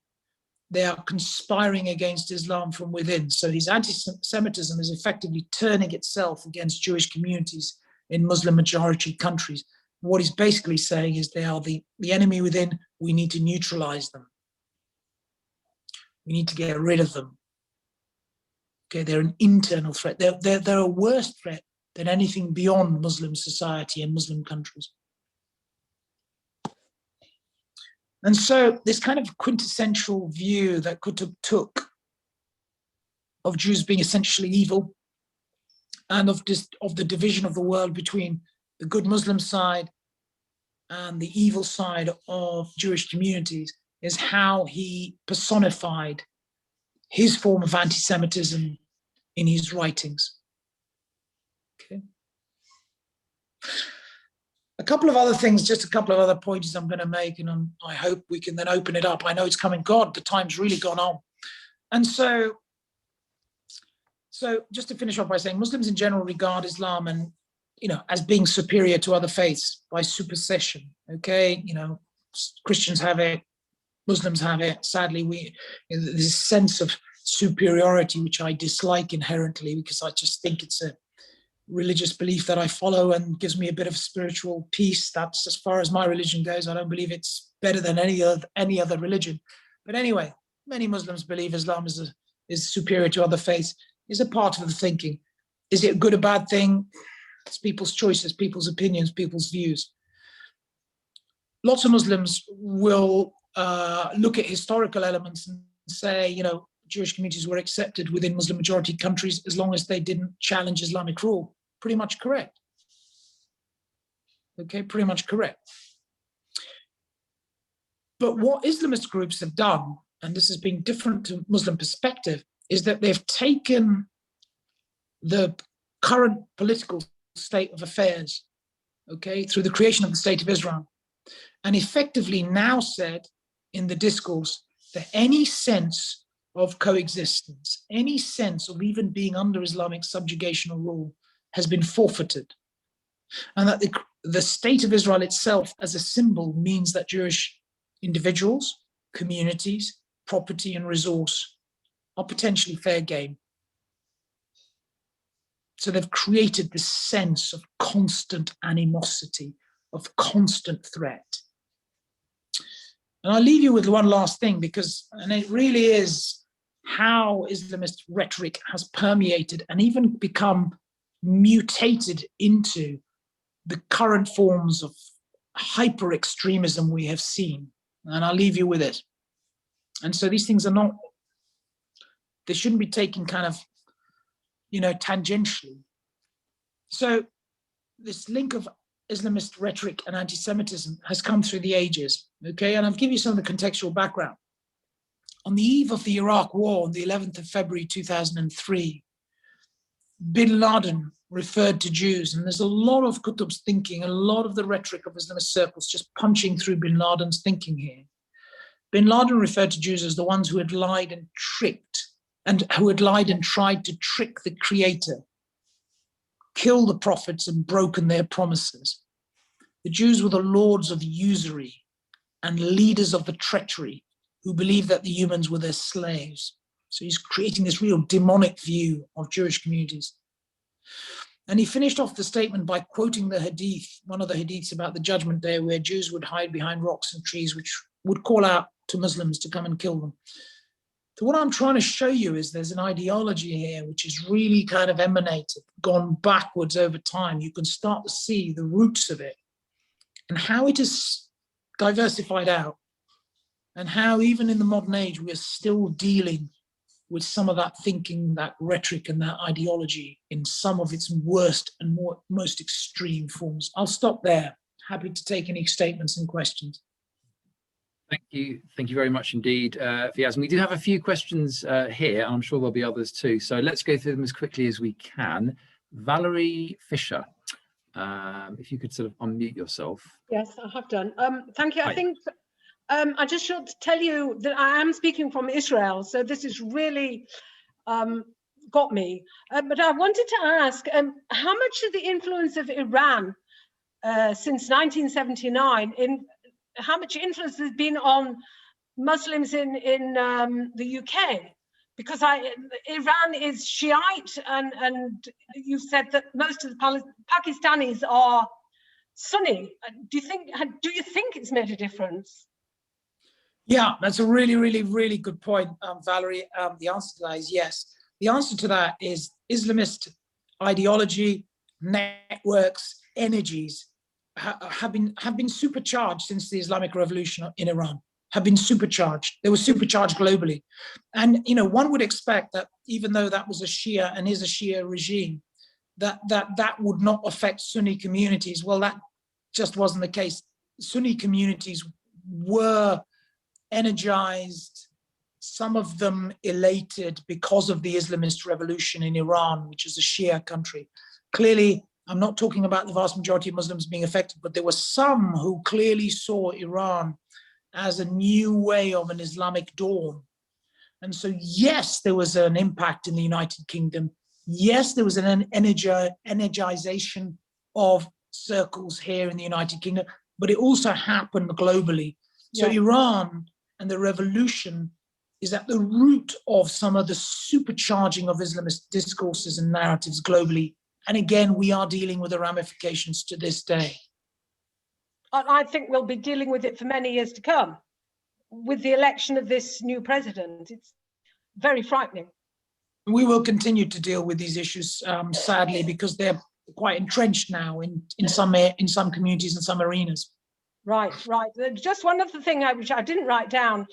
They are conspiring against Islam from within. So his anti-Semitism is effectively turning itself against Jewish communities in Muslim majority countries. What he's basically saying is they are the enemy within. We need to neutralize them. We need to get rid of them. Okay, they're an internal threat. They're a worse threat than anything beyond Muslim society and Muslim countries. And so this kind of quintessential view that Qutb took of Jews being essentially evil, and of the division of the world between the good Muslim side and the evil side of Jewish communities, is how he personified his form of anti-Semitism in his writings. Okay. A couple of other things, just a couple of other points I'm going to make, and I hope we can then open it up. I know it's coming. God, the time's really gone on. And so just to finish off by saying, Muslims in general regard Islam and, as being superior to other faiths by supersession. Okay, Christians have it, Muslims have it. Sadly, this sense of superiority, which I dislike inherently, because I just think it's a religious belief that I follow and gives me a bit of spiritual peace. That's as far as my religion goes. I don't believe it's better than any other religion. But anyway, many Muslims believe Islam is superior to other faiths. Is a part of the thinking. Is it a good or bad thing? It's people's choices, people's opinions, people's views. Lots of Muslims will look at historical elements and say, Jewish communities were accepted within Muslim majority countries as long as they didn't challenge Islamic rule. Pretty much correct. Okay, pretty much correct. But what Islamist groups have done, and this has been different to Muslim perspective, is that they've taken the current political state of affairs, okay, through the creation of the State of Israel, and effectively now said in the discourse that any sense of coexistence, any sense of even being under Islamic subjugation or rule has been forfeited. And that the State of Israel itself as a symbol means that Jewish individuals, communities, property and resource are potentially fair game. So they've created this sense of constant animosity, of constant threat. And I'll leave you with one last thing, and it really is how Islamist rhetoric has permeated and even become mutated into the current forms of hyper-extremism we have seen. And I'll leave you with it. And so these things they shouldn't be taken kind of, tangentially. So this link of Islamist rhetoric and anti-Semitism has come through the ages, okay? And I'll give you some of the contextual background. On the eve of the Iraq War, on the 11th of February 2003, bin Laden referred to Jews. And there's a lot of Qutb's thinking, a lot of the rhetoric of Islamist circles just punching through bin Laden's thinking here. Bin Laden referred to Jews as the ones who had lied and tricked, and who had lied and tried to trick the Creator, kill the prophets and broken their promises. The Jews were the lords of usury and leaders of the treachery, who believed that the humans were their slaves. So he's creating this real demonic view of Jewish communities. And he finished off the statement by quoting the hadith, one of the hadiths about the judgment day, where Jews would hide behind rocks and trees, which would call out to Muslims to come and kill them. So what I'm trying to show you is there's an ideology here which is really kind of emanated, gone backwards over time. You can start to see the roots of it and how it is diversified out, and how even in the modern age we are still dealing with some of that thinking, that rhetoric and that ideology in some of its worst and most extreme forms. I'll stop there. Happy to take any statements and questions. Thank you very much indeed, Fiyaz. And we do have a few questions here, and I'm sure there'll be others too. So let's go through them as quickly as we can. Valerie Fisher, if you could sort of unmute yourself. Yes, I have done. Thank you. Hi. I think I just should tell you that I am speaking from Israel, so this has really got me. But I wanted to ask, how much of the influence of Iran since 1979, how much influence has been on Muslims in the UK? Because Iran is Shiite, and you said that most of the Pakistanis are Sunni. Do you think it's made a difference? Yeah, that's a really, really, really good point, Valerie. The answer to that is yes. The answer to that is Islamist ideology, networks, energies have been supercharged since the Islamic Revolution in Iran. Have been supercharged. They were supercharged globally, and one would expect that even though that was a Shia and is a Shia regime, that would not affect Sunni communities. Well, that just wasn't the case. Sunni communities were energized, some of them elated because of the Islamist revolution in Iran, which is a Shia country. Clearly, I'm not talking about the vast majority of Muslims being affected, but there were some who clearly saw Iran as a new way of an Islamic dawn. And so, yes, there was an impact in the United Kingdom. Yes, there was an energization of circles here in the United Kingdom, but it also happened globally. So yeah. Iran and the revolution is at the root of some of the supercharging of Islamist discourses and narratives globally. And again, we are dealing with the ramifications to this day. I think we'll be dealing with it for many years to come. With the election of this new president, it's very frightening. We will continue to deal with these issues, sadly, because they're quite entrenched now in some communities and some arenas. Right. Just one other thing which I didn't write down.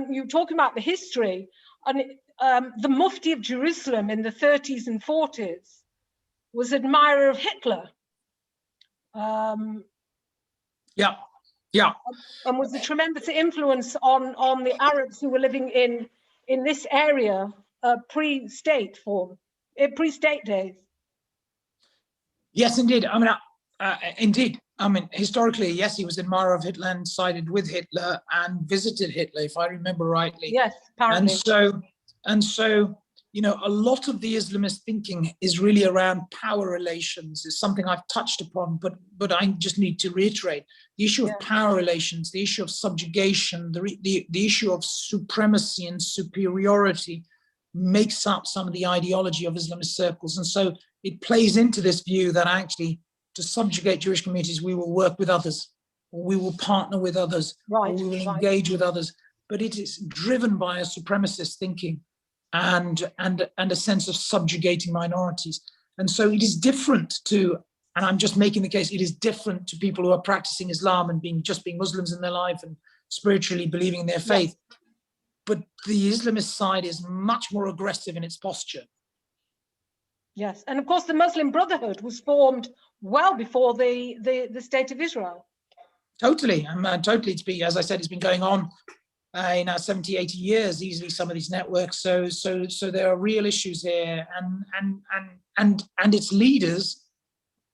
You were talking about the history, and the Mufti of Jerusalem in the 30s and 40s was an admirer of Hitler. Yeah. And was a tremendous influence on the Arabs who were living in this area pre-state days. Yes, indeed. Indeed. Historically, yes, he was an admirer of Hitler and sided with Hitler and visited Hitler, if I remember rightly. Yes, apparently. And so, a lot of the Islamist thinking is really around power relations. It's something I've touched upon, but I just need to reiterate the issue of power relations, the issue of subjugation, the issue of supremacy and superiority makes up some of the ideology of Islamist circles. And so it plays into this view that actually, to subjugate Jewish communities, we will work with others, or we will partner with others, or we will engage with others. But it is driven by a supremacist thinking and a sense of subjugating minorities. And so it is different to, and I'm just making the case, it is different to people who are practicing Islam and being Muslims in their life and spiritually believing in their faith. Yes. But the Islamist side is much more aggressive in its posture. Yes, and of course the Muslim Brotherhood was formed well before the State of Israel. Totally, totally. As I said, it's been going on in our 70, 80 years, easily, some of these networks. So there are real issues here, and its leaders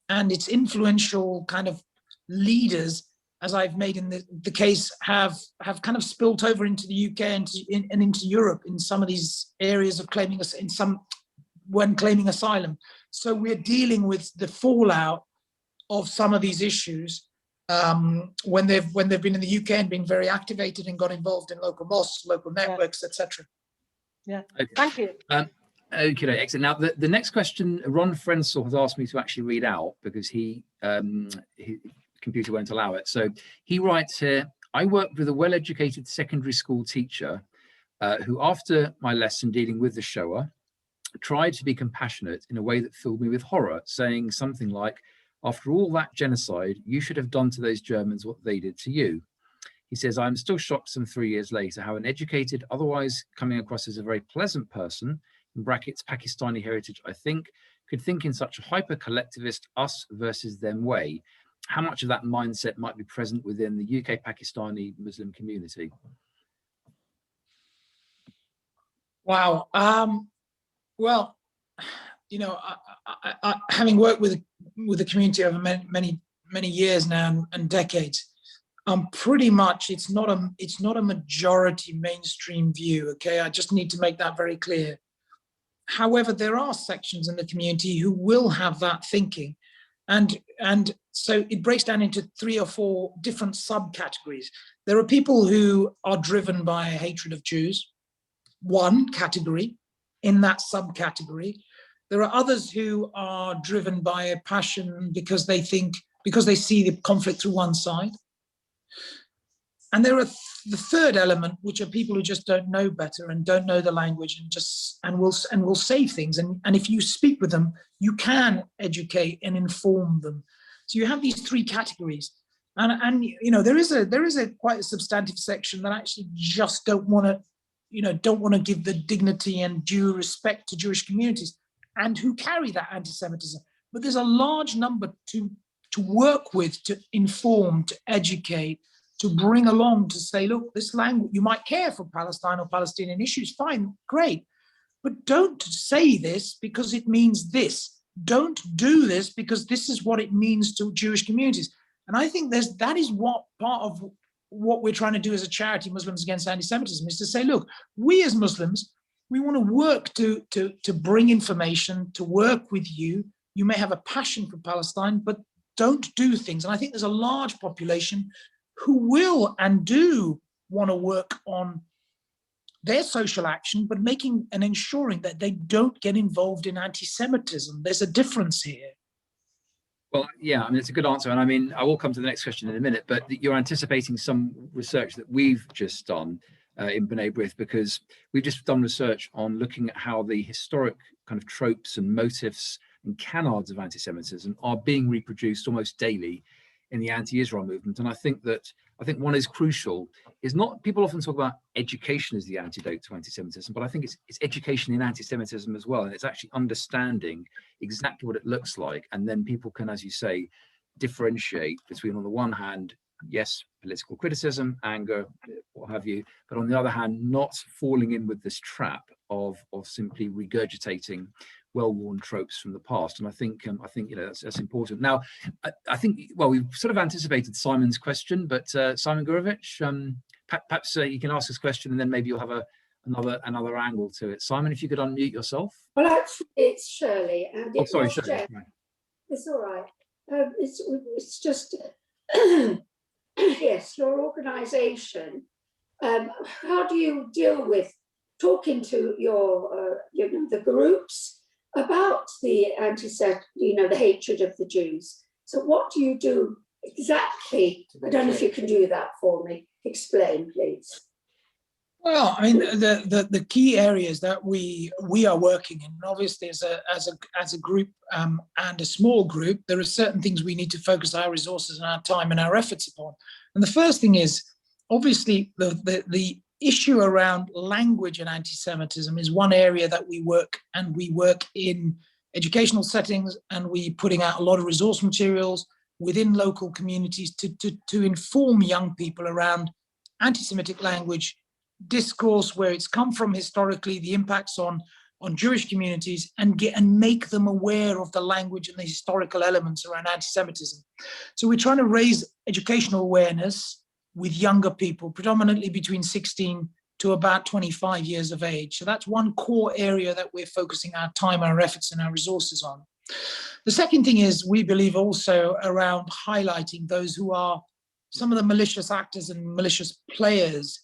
and its influential kind of leaders, as I've made in the case, have kind of spilt over into the UK and into Europe in some of these areas of claiming when claiming asylum. So we're dealing with the fallout of some of these issues when they've been in the UK and been very activated and got involved in local mosques, local networks, etc. Yeah, Okay. thank you. Okay, excellent. Now, the next question, Ron Frensel has asked me to actually read out because his computer won't allow it. So he writes here, I worked with a well-educated secondary school teacher who, after my lesson dealing with the Shoah, tried to be compassionate in a way that filled me with horror, saying something like, after all that genocide, you should have done to those Germans what they did to you. He says, I'm still shocked some 3 years later how an educated, otherwise coming across as a very pleasant person, in brackets Pakistani heritage, I think, could think in such a hyper-collectivist us versus them way. How much of that mindset might be present within the UK Pakistani Muslim community? Wow. Well, having worked with the community over many years now and decades, pretty much it's not a majority mainstream view. Okay, I just need to make that very clear. However, there are sections in the community who will have that thinking, and so it breaks down into 3 or 4 different subcategories. There are people who are driven by hatred of Jews, one category in that subcategory. There are others who are driven by a passion because they see the conflict through one side. And there are the third element, which are people who just don't know better and don't know the language and will say things. And if you speak with them, you can educate and inform them. So you have these 3 categories. And there is a quite a substantive section that actually just don't want to give the dignity and due respect to Jewish communities, and who carry that anti-Semitism. But there's a large number to work with, to inform, to educate, to bring along, to say, look, this language, you might care for Palestine or Palestinian issues, fine, great. But don't say this because it means this. Don't do this because this is what it means to Jewish communities. And I think that is what part of what we're trying to do as a charity, Muslims Against Anti-Semitism, is to say, look, we as Muslims, we want to work to bring information, to work with you. You may have a passion for Palestine, but don't do things. And I think there's a large population who will and do want to work on their social action, but making and ensuring that they don't get involved in anti-Semitism. There's a difference here. Well, yeah, I mean, it's a good answer. And I mean, I will come to the next question in a minute, but you're anticipating some research that we've just done in B'nai B'rith, because we've just done research on looking at how the historic kind of tropes and motifs and canards of anti-Semitism are being reproduced almost daily in the anti-Israel movement. And I think one is crucial is not, people often talk about education as the antidote to anti-Semitism, but I think it's education in anti-Semitism as well. And it's actually understanding exactly what it looks like. And then people can, as you say, differentiate between, on the one hand, yes, political criticism, anger, what have you, but on the other hand, not falling in with this trap of simply regurgitating well-worn tropes from the past. And I think that's important. Now, I think, well, we've sort of anticipated Simon's question, but Simon Gurovich, perhaps you can ask this question, and then maybe you'll have another angle to it. Simon, if you could unmute yourself. Well, actually, it's Shirley, and oh, sorry, Shirley. Right. It's all right. It's just yes, your organisation. How do you deal with talking to your the groups about the the hatred of the Jews? So what do you do exactly? I don't know if you can do that for me. Explain, please. Well, I mean, the key areas that we are working in, obviously as a group and a small group, there are certain things we need to focus our resources and our time and our efforts upon. And the first thing is, obviously, the issue around language and anti-Semitism is one area that we work in educational settings, and we're putting out a lot of resource materials within local communities to inform young people around anti-Semitic language discourse where it's come from historically, the impacts on Jewish communities, and make them aware of the language and the historical elements around anti-Semitism. So we're trying to raise educational awareness with younger people, predominantly between 16 to about 25 years of age. So that's one core area that we're focusing our time, our efforts, and our resources on. The second thing is we believe also around highlighting those who are some of the malicious actors and malicious players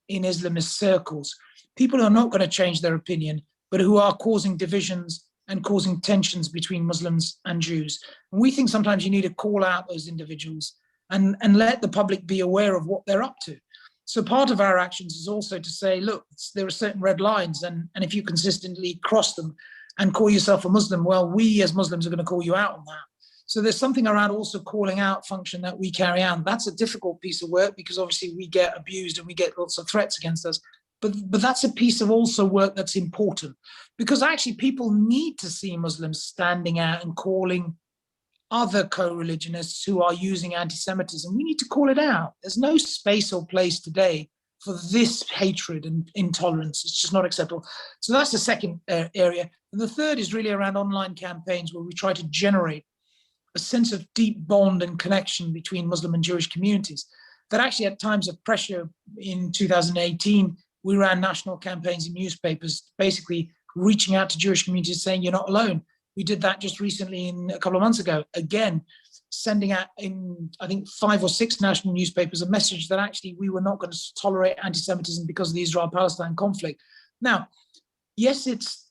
in Islamist circles, people who are not going to change their opinion, but who are causing divisions and causing tensions between Muslims and Jews. And we think sometimes you need to call out those individuals and let the public be aware of what they're up to. So part of our actions is also to say, look, there are certain red lines, and if you consistently cross them and call yourself a Muslim, well, we as Muslims are going to call you out on that. So there's something around also calling out function that we carry out. That's a difficult piece of work because obviously we get abused and we get lots of threats against us. But that's a piece of also work that's important, because actually people need to see Muslims standing out and calling other co-religionists who are using anti-Semitism. We need to call it out. There's no space or place today for this hatred and intolerance. It's just not acceptable. So that's the second area. And the third is really around online campaigns where we try to generate a sense of deep bond and connection between Muslim and Jewish communities. That actually at times of pressure in 2018, we ran national campaigns in newspapers, basically reaching out to Jewish communities saying, you're not alone. We did that just recently a couple of months ago. Again, sending out in, I think, 5 or 6 national newspapers a message that actually we were not going to tolerate anti-Semitism because of the Israel-Palestine conflict. Now, yes, it's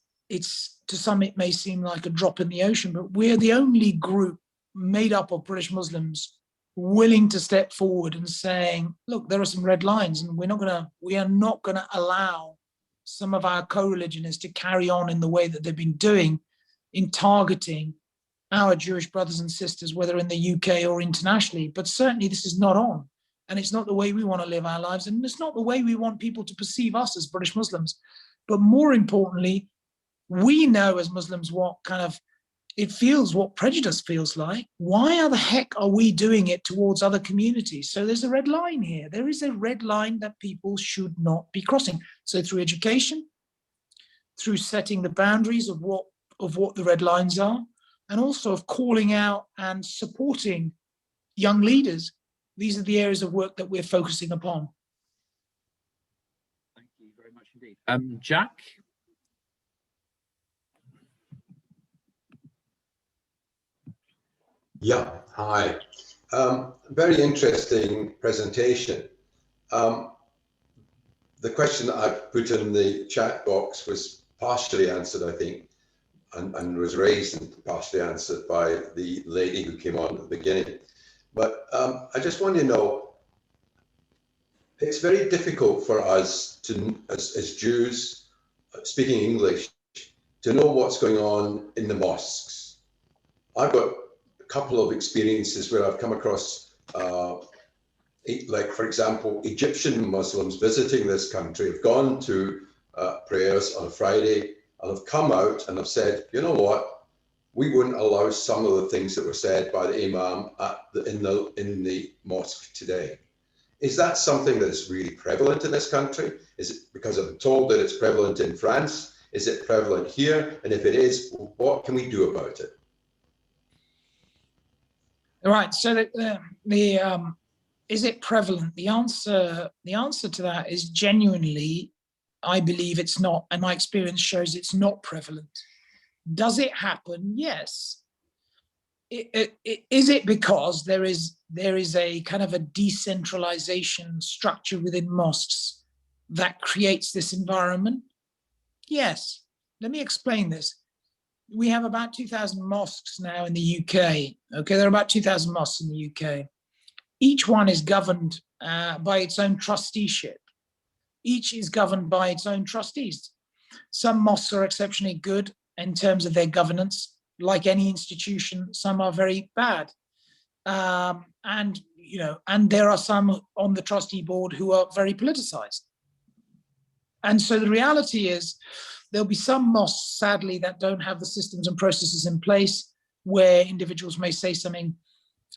to some it may seem like a drop in the ocean, but we're the only group made up of British Muslims willing to step forward and saying, look, there are some red lines, and we are not going to allow some of our co-religionists to carry on in the way that they've been doing in targeting our Jewish brothers and sisters, whether in the UK or internationally. But certainly this is not on, and it's not the way we want to live our lives, and it's not the way we want people to perceive us as British Muslims. But more importantly, we know as Muslims what prejudice feels like. Why the heck are we doing it towards other communities? So there's a red line here. There is a red line that people should not be crossing. So through education, through setting the boundaries of what the red lines are, and also of calling out and supporting young leaders. These are the areas of work that we're focusing upon. Thank you very much indeed. Jack? Yeah, hi. Very interesting presentation. The question that I put in the chat box was partially answered, I think, and was raised and partially answered by the lady who came on at the beginning. But I just want to know, it's very difficult for us to, as Jews speaking English, to know what's going on in the mosques. I've got a couple of experiences where I've come across, like for example, Egyptian Muslims visiting this country have gone to prayers on a Friday and have come out and have said, you know what, we wouldn't allow some of the things that were said by the imam in the mosque today. Is that something that's really prevalent in this country? Is it because I'm told that it's prevalent in France? Is it prevalent here? And if it is, what can we do about it? Right. So is it prevalent? The answer to that is genuinely, I believe it's not, and my experience shows it's not prevalent. Does it happen? Yes. Is it because there is a kind of a decentralization structure within mosques that creates this environment? Yes. Let me explain this. We have about 2,000 mosques now in the UK. Okay, there are about 2,000 mosques in the UK. Each one is governed by its own trusteeship. Each is governed by its own trustees. Some mosques are exceptionally good in terms of their governance. Like any institution, some are very bad. And there are some on the trustee board who are very politicized. And so the reality is there'll be some mosques, sadly, that don't have the systems and processes in place where individuals may say something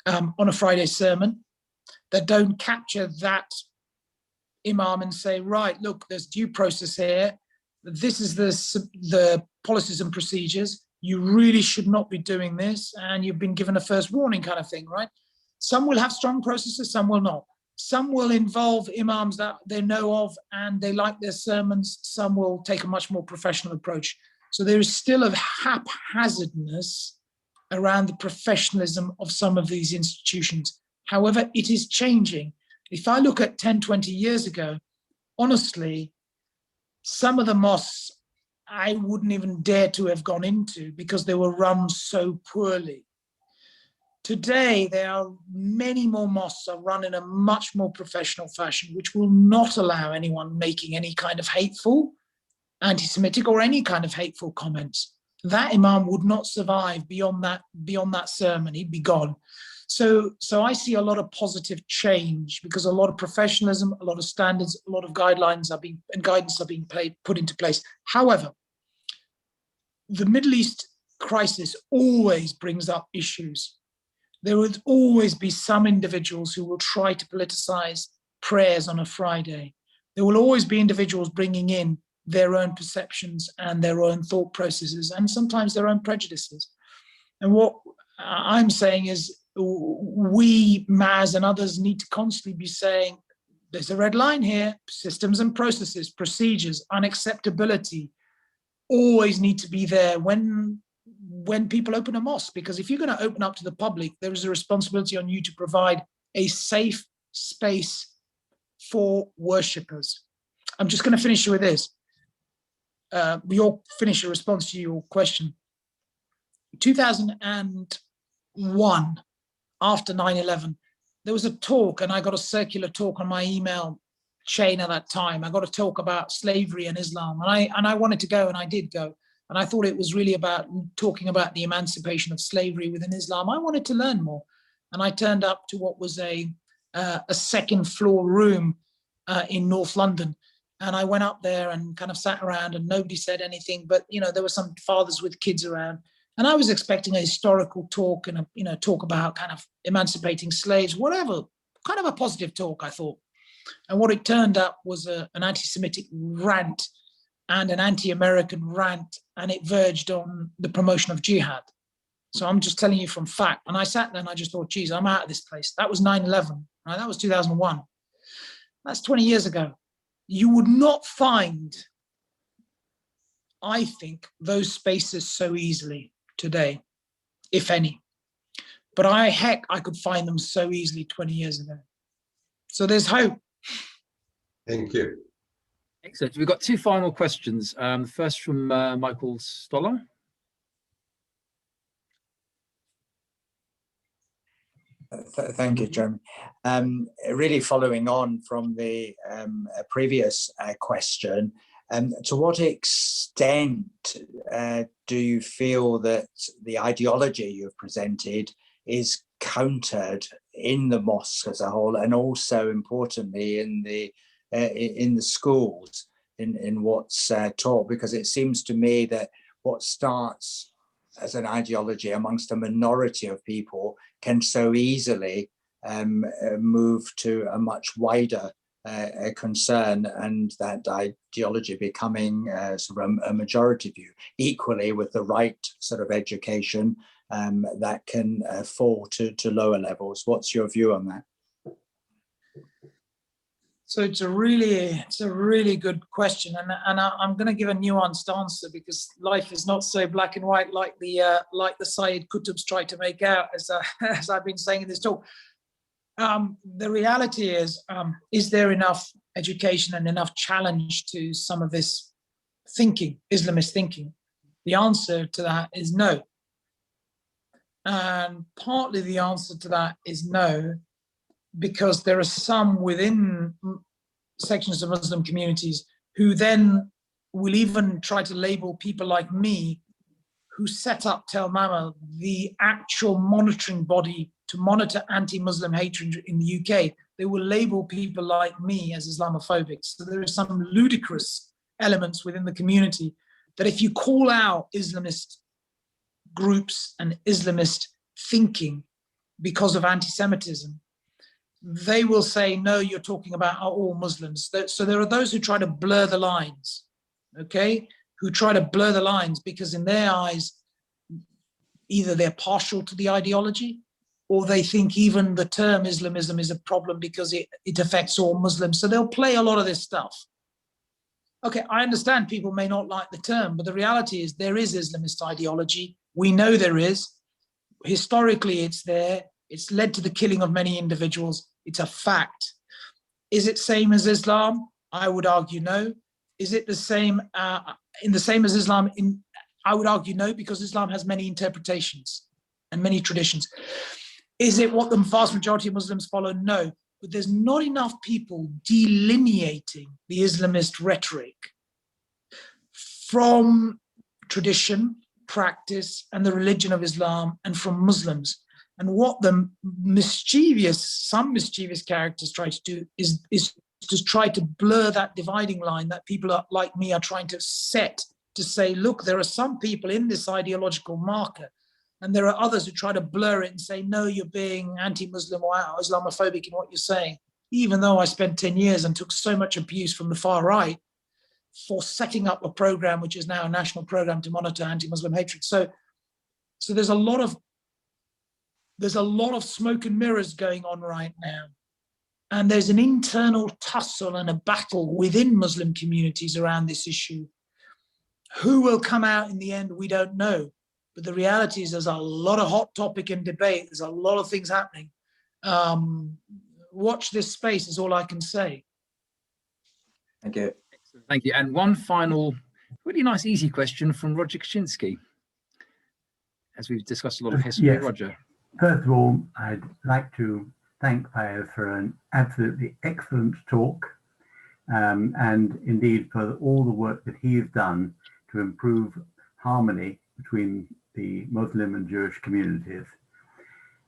on a Friday sermon that don't capture that imam and say, right, look, there's due process here. This is the policies and procedures. You really should not be doing this, and you've been given a first warning kind of thing, right? Some will have strong processes, some will not. Some will involve imams that they know of and they like their sermons. Some will take a much more professional approach. So there is still a haphazardness around the professionalism of some of these institutions. However, it is changing. If I look at 10, 20 years ago, honestly, some of the mosques I wouldn't even dare to have gone into because they were run so poorly. Today, there are many more mosques are run in a much more professional fashion, which will not allow anyone making any kind of hateful, anti-Semitic, or any kind of hateful comments. That imam would not survive beyond that sermon. He'd be gone. So I see a lot of positive change because a lot of professionalism, a lot of standards, a lot of guidelines and guidance are being put into place. However, the Middle East crisis always brings up issues. There will always be some individuals who will try to politicize prayers on a Friday. There will always be individuals bringing in their own perceptions and their own thought processes and sometimes their own prejudices. And what I'm saying is we, Maz and others, need to constantly be saying, there's a red line here, systems and processes, procedures, unacceptability, always need to be there when people open a mosque, because if you're going to open up to the public, there is a responsibility on you to provide a safe space for worshippers. I'm just going to finish with this. We all finish a response to your question. 2001, after 9/11, there was a talk, and I got a circular talk on my email chain at that time. I got a talk about slavery and Islam, and I wanted to go, and I did go. And I thought it was really about talking about the emancipation of slavery within Islam. I wanted to learn more. And I turned up to what was a second floor room in North London. And I went up there and kind of sat around and nobody said anything, but there were some fathers with kids around. And I was expecting a historical talk and talk about kind of emancipating slaves, whatever, kind of a positive talk, I thought. And what it turned up was an anti-Semitic rant and an anti-American rant, and it verged on the promotion of jihad. So I'm just telling you from fact. And I sat there and I just thought, geez, I'm out of this place. That was 9/11, right? That was 2001. That's 20 years ago. You would not find, I think, those spaces so easily today, if any. But I could find them so easily 20 years ago. So there's hope. Thank you. Excellent. We've got two final questions. The first from Michael Stoller. Thank you, Jeremy. Really following on from the previous question, to what extent do you feel that the ideology you've presented is countered in the mosque as a whole, and also importantly in the schools, in what's taught? Because it seems to me that what starts as an ideology amongst a minority of people can so easily move to a much wider concern, and that ideology becoming sort of a majority view. Equally, with the right sort of education, that can fall to lower levels. What's your view on that? So it's a really good question, and I'm going to give a nuanced answer, because life is not so black and white like the Sayyid Qutb's try to make out, as I've been saying in this talk. The reality is there enough education and enough challenge to some of this thinking, Islamist thinking? The answer to that is no. And partly the answer to that is no, because there are some within sections of Muslim communities who then will even try to label people like me, who set up Tel Mama, the actual monitoring body to monitor anti-Muslim hatred in the UK. They will label people like me as Islamophobic. So there are some ludicrous elements within the community that if you call out Islamist groups and Islamist thinking because of anti-Semitism, they will say, no, you're talking about all Muslims. So there are those who try to blur the lines, okay? Who try to blur the lines because in their eyes, either they're partial to the ideology or they think even the term Islamism is a problem because it affects all Muslims. So they'll play a lot of this stuff. Okay, I understand people may not like the term, but the reality is there is Islamist ideology. We know there is. Historically, it's there. It's led to the killing of many individuals. It's a fact. Is it same as Islam? I would argue no. Is it the same in the same as Islam? I would argue no, because Islam has many interpretations and many traditions. Is it what the vast majority of Muslims follow? No. But there's not enough people delineating the Islamist rhetoric from tradition, practice, and the religion of Islam, and from Muslims. And what the some mischievous characters try to do is to try to blur that dividing line that people like me are trying to set, to say, look, there are some people in this ideological marker, and there are others who try to blur it and say, no, you're being anti-Muslim or Islamophobic in what you're saying, even though I spent 10 years and took so much abuse from the far right for setting up a program, which is now a national program to monitor anti-Muslim hatred. So there's a lot of smoke and mirrors going on right now. And there's an internal tussle and a battle within Muslim communities around this issue. Who will come out in the end, we don't know. But the reality is there's a lot of hot topic and debate. There's a lot of things happening. Watch this space is all I can say. Thank you. Excellent. Thank you. And one final, really nice, easy question from Roger Kaczynski. As we've discussed a lot of history, yes. Roger. First of all, I'd like to thank Fiyaz for an absolutely excellent talk, and indeed for all the work that he has done to improve harmony between the Muslim and Jewish communities.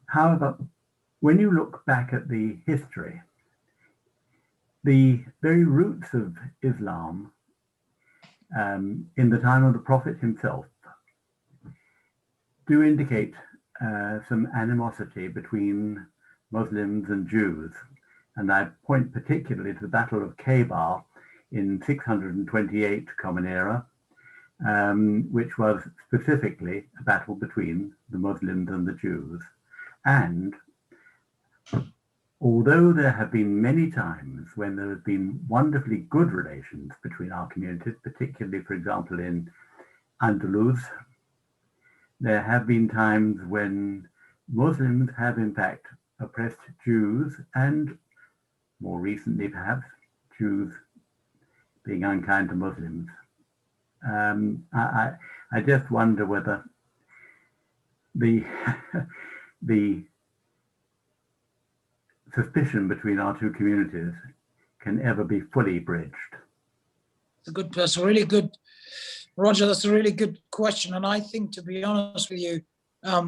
However, when you look back at the history, the very roots of Islam in the time of the Prophet himself do indicate some animosity between Muslims and Jews. And I point particularly to the Battle of Khaybar in 628 Common Era, which was specifically a battle between the Muslims and the Jews. And although there have been many times when there have been wonderfully good relations between our communities, particularly, for example, in Andalus, there have been times when Muslims have in fact oppressed Jews, and more recently perhaps Jews being unkind to Muslims. I just wonder whether the suspicion between our two communities can ever be fully bridged. That's a really good, Roger, that's a really good question. And I think, to be honest with you,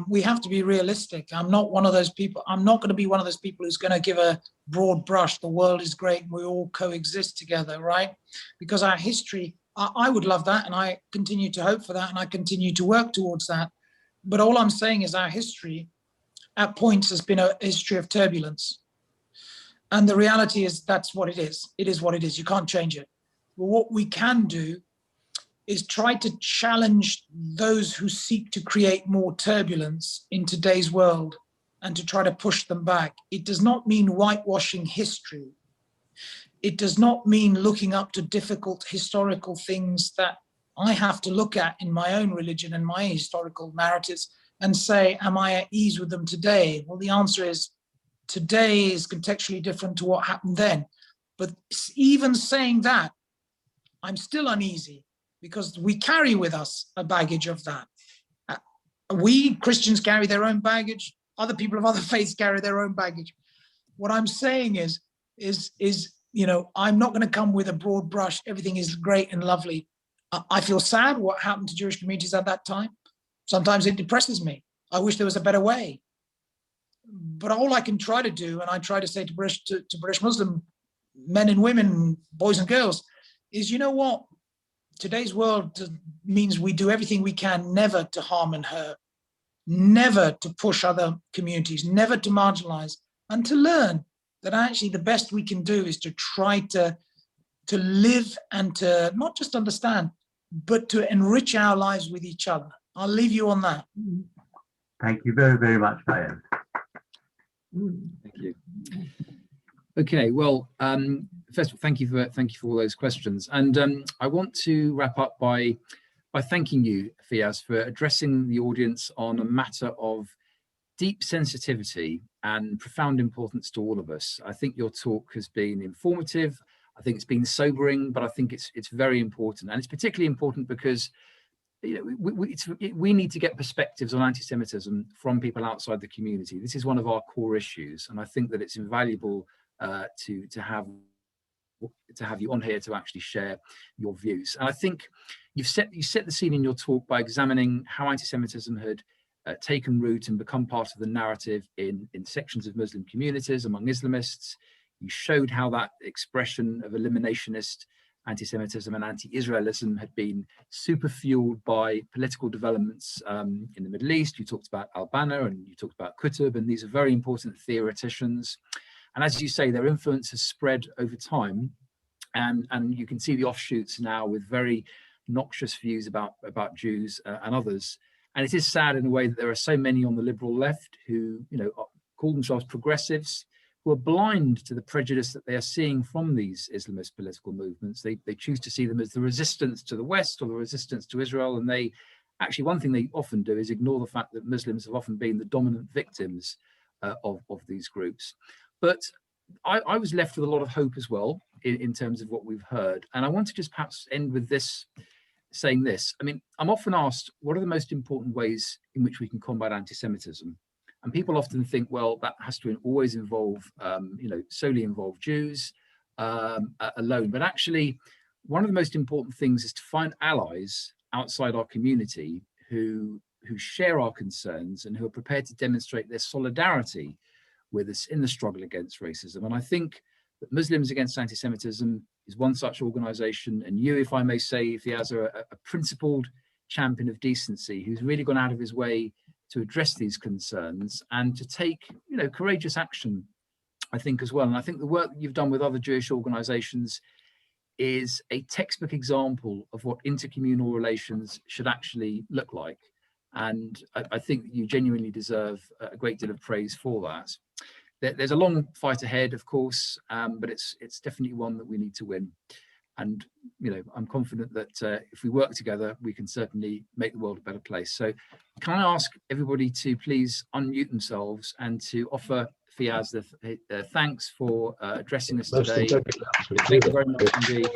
we have to be realistic. I'm not one of those people. I'm not going to be one of those people who's going to give a broad brush. The world is great and we all coexist together, right? Because our history, I would love that, and I continue to hope for that, and I continue to work towards that. But all I'm saying is our history at points has been a history of turbulence. And the reality is that's what it is. It is what it is. You can't change it. But what we can do is try to challenge those who seek to create more turbulence in today's world and to try to push them back. It does not mean whitewashing history. It does not mean looking up to difficult historical things that I have to look at in my own religion and my historical narratives and say, am I at ease with them today? Well, the answer is today is contextually different to what happened then. But even saying that, I'm still uneasy, because we carry with us a baggage of that. We Christians carry their own baggage. Other people of other faiths carry their own baggage. What I'm saying is, you know, I'm not going to come with a broad brush. Everything is great and lovely. I feel sad what happened to Jewish communities at that time. Sometimes it depresses me. I wish there was a better way. But all I can try to do, and I try to say to British Muslim men and women, boys and girls, is, you know what? Today's world means we do everything we can never to harm and hurt, never to push other communities, never to marginalize, and to learn. that actually the best we can do is to try to live and to not just understand, but to enrich our lives with each other. I'll leave you on that. Thank you very, very much, Fiyaz. Thank you. Okay, well, first of all, thank you for all those questions, and I want to wrap up by thanking you, Fiyaz, for addressing the audience on a matter of deep sensitivity and profound importance to all of us. I think your talk has been informative. I think it's been sobering, but I think it's very important, and it's particularly important because we need to get perspectives on anti-Semitism from people outside the community. This is one of our core issues, and I think that it's invaluable to have you on here to actually share your views. And I think you set the scene in your talk by examining how anti-Semitism had taken root and become part of the narrative in sections of Muslim communities among Islamists. You showed how that expression of eliminationist anti-Semitism and anti-Israelism had been super fueled by political developments in the Middle East. You talked about al-Banna and you talked about Qutb, and these are very important theoreticians. And as you say, their influence has spread over time, and you can see the offshoots now with very noxious views about Jews and others. And it is sad in a way that there are so many on the liberal left who, call themselves progressives, who are blind to the prejudice that they are seeing from these Islamist political movements. They choose to see them as the resistance to the West or the resistance to Israel. And they actually, one thing they often do is ignore the fact that Muslims have often been the dominant victims of these groups. But I was left with a lot of hope as well in terms of what we've heard. And I want to just perhaps end with this, saying this. I mean, I'm often asked, what are the most important ways in which we can combat anti-Semitism? And people often think, well, that has to always involve, solely involve Jews alone. But actually, one of the most important things is to find allies outside our community who share our concerns and who are prepared to demonstrate their solidarity with us in the struggle against racism. And I think that Muslims Against Anti-Semitism is one such organization. And you, if I may say, Fiyaz, are a principled champion of decency who's really gone out of his way to address these concerns and to take, courageous action, I think, as well. And I think the work that you've done with other Jewish organizations is a textbook example of what intercommunal relations should actually look like. And I think that you genuinely deserve a great deal of praise for that. There's a long fight ahead, of course, but it's definitely one that we need to win. And, I'm confident that if we work together, we can certainly make the world a better place. So can I ask everybody to please unmute themselves and to offer Fiyaz the thanks for addressing us today. Thank you very much indeed.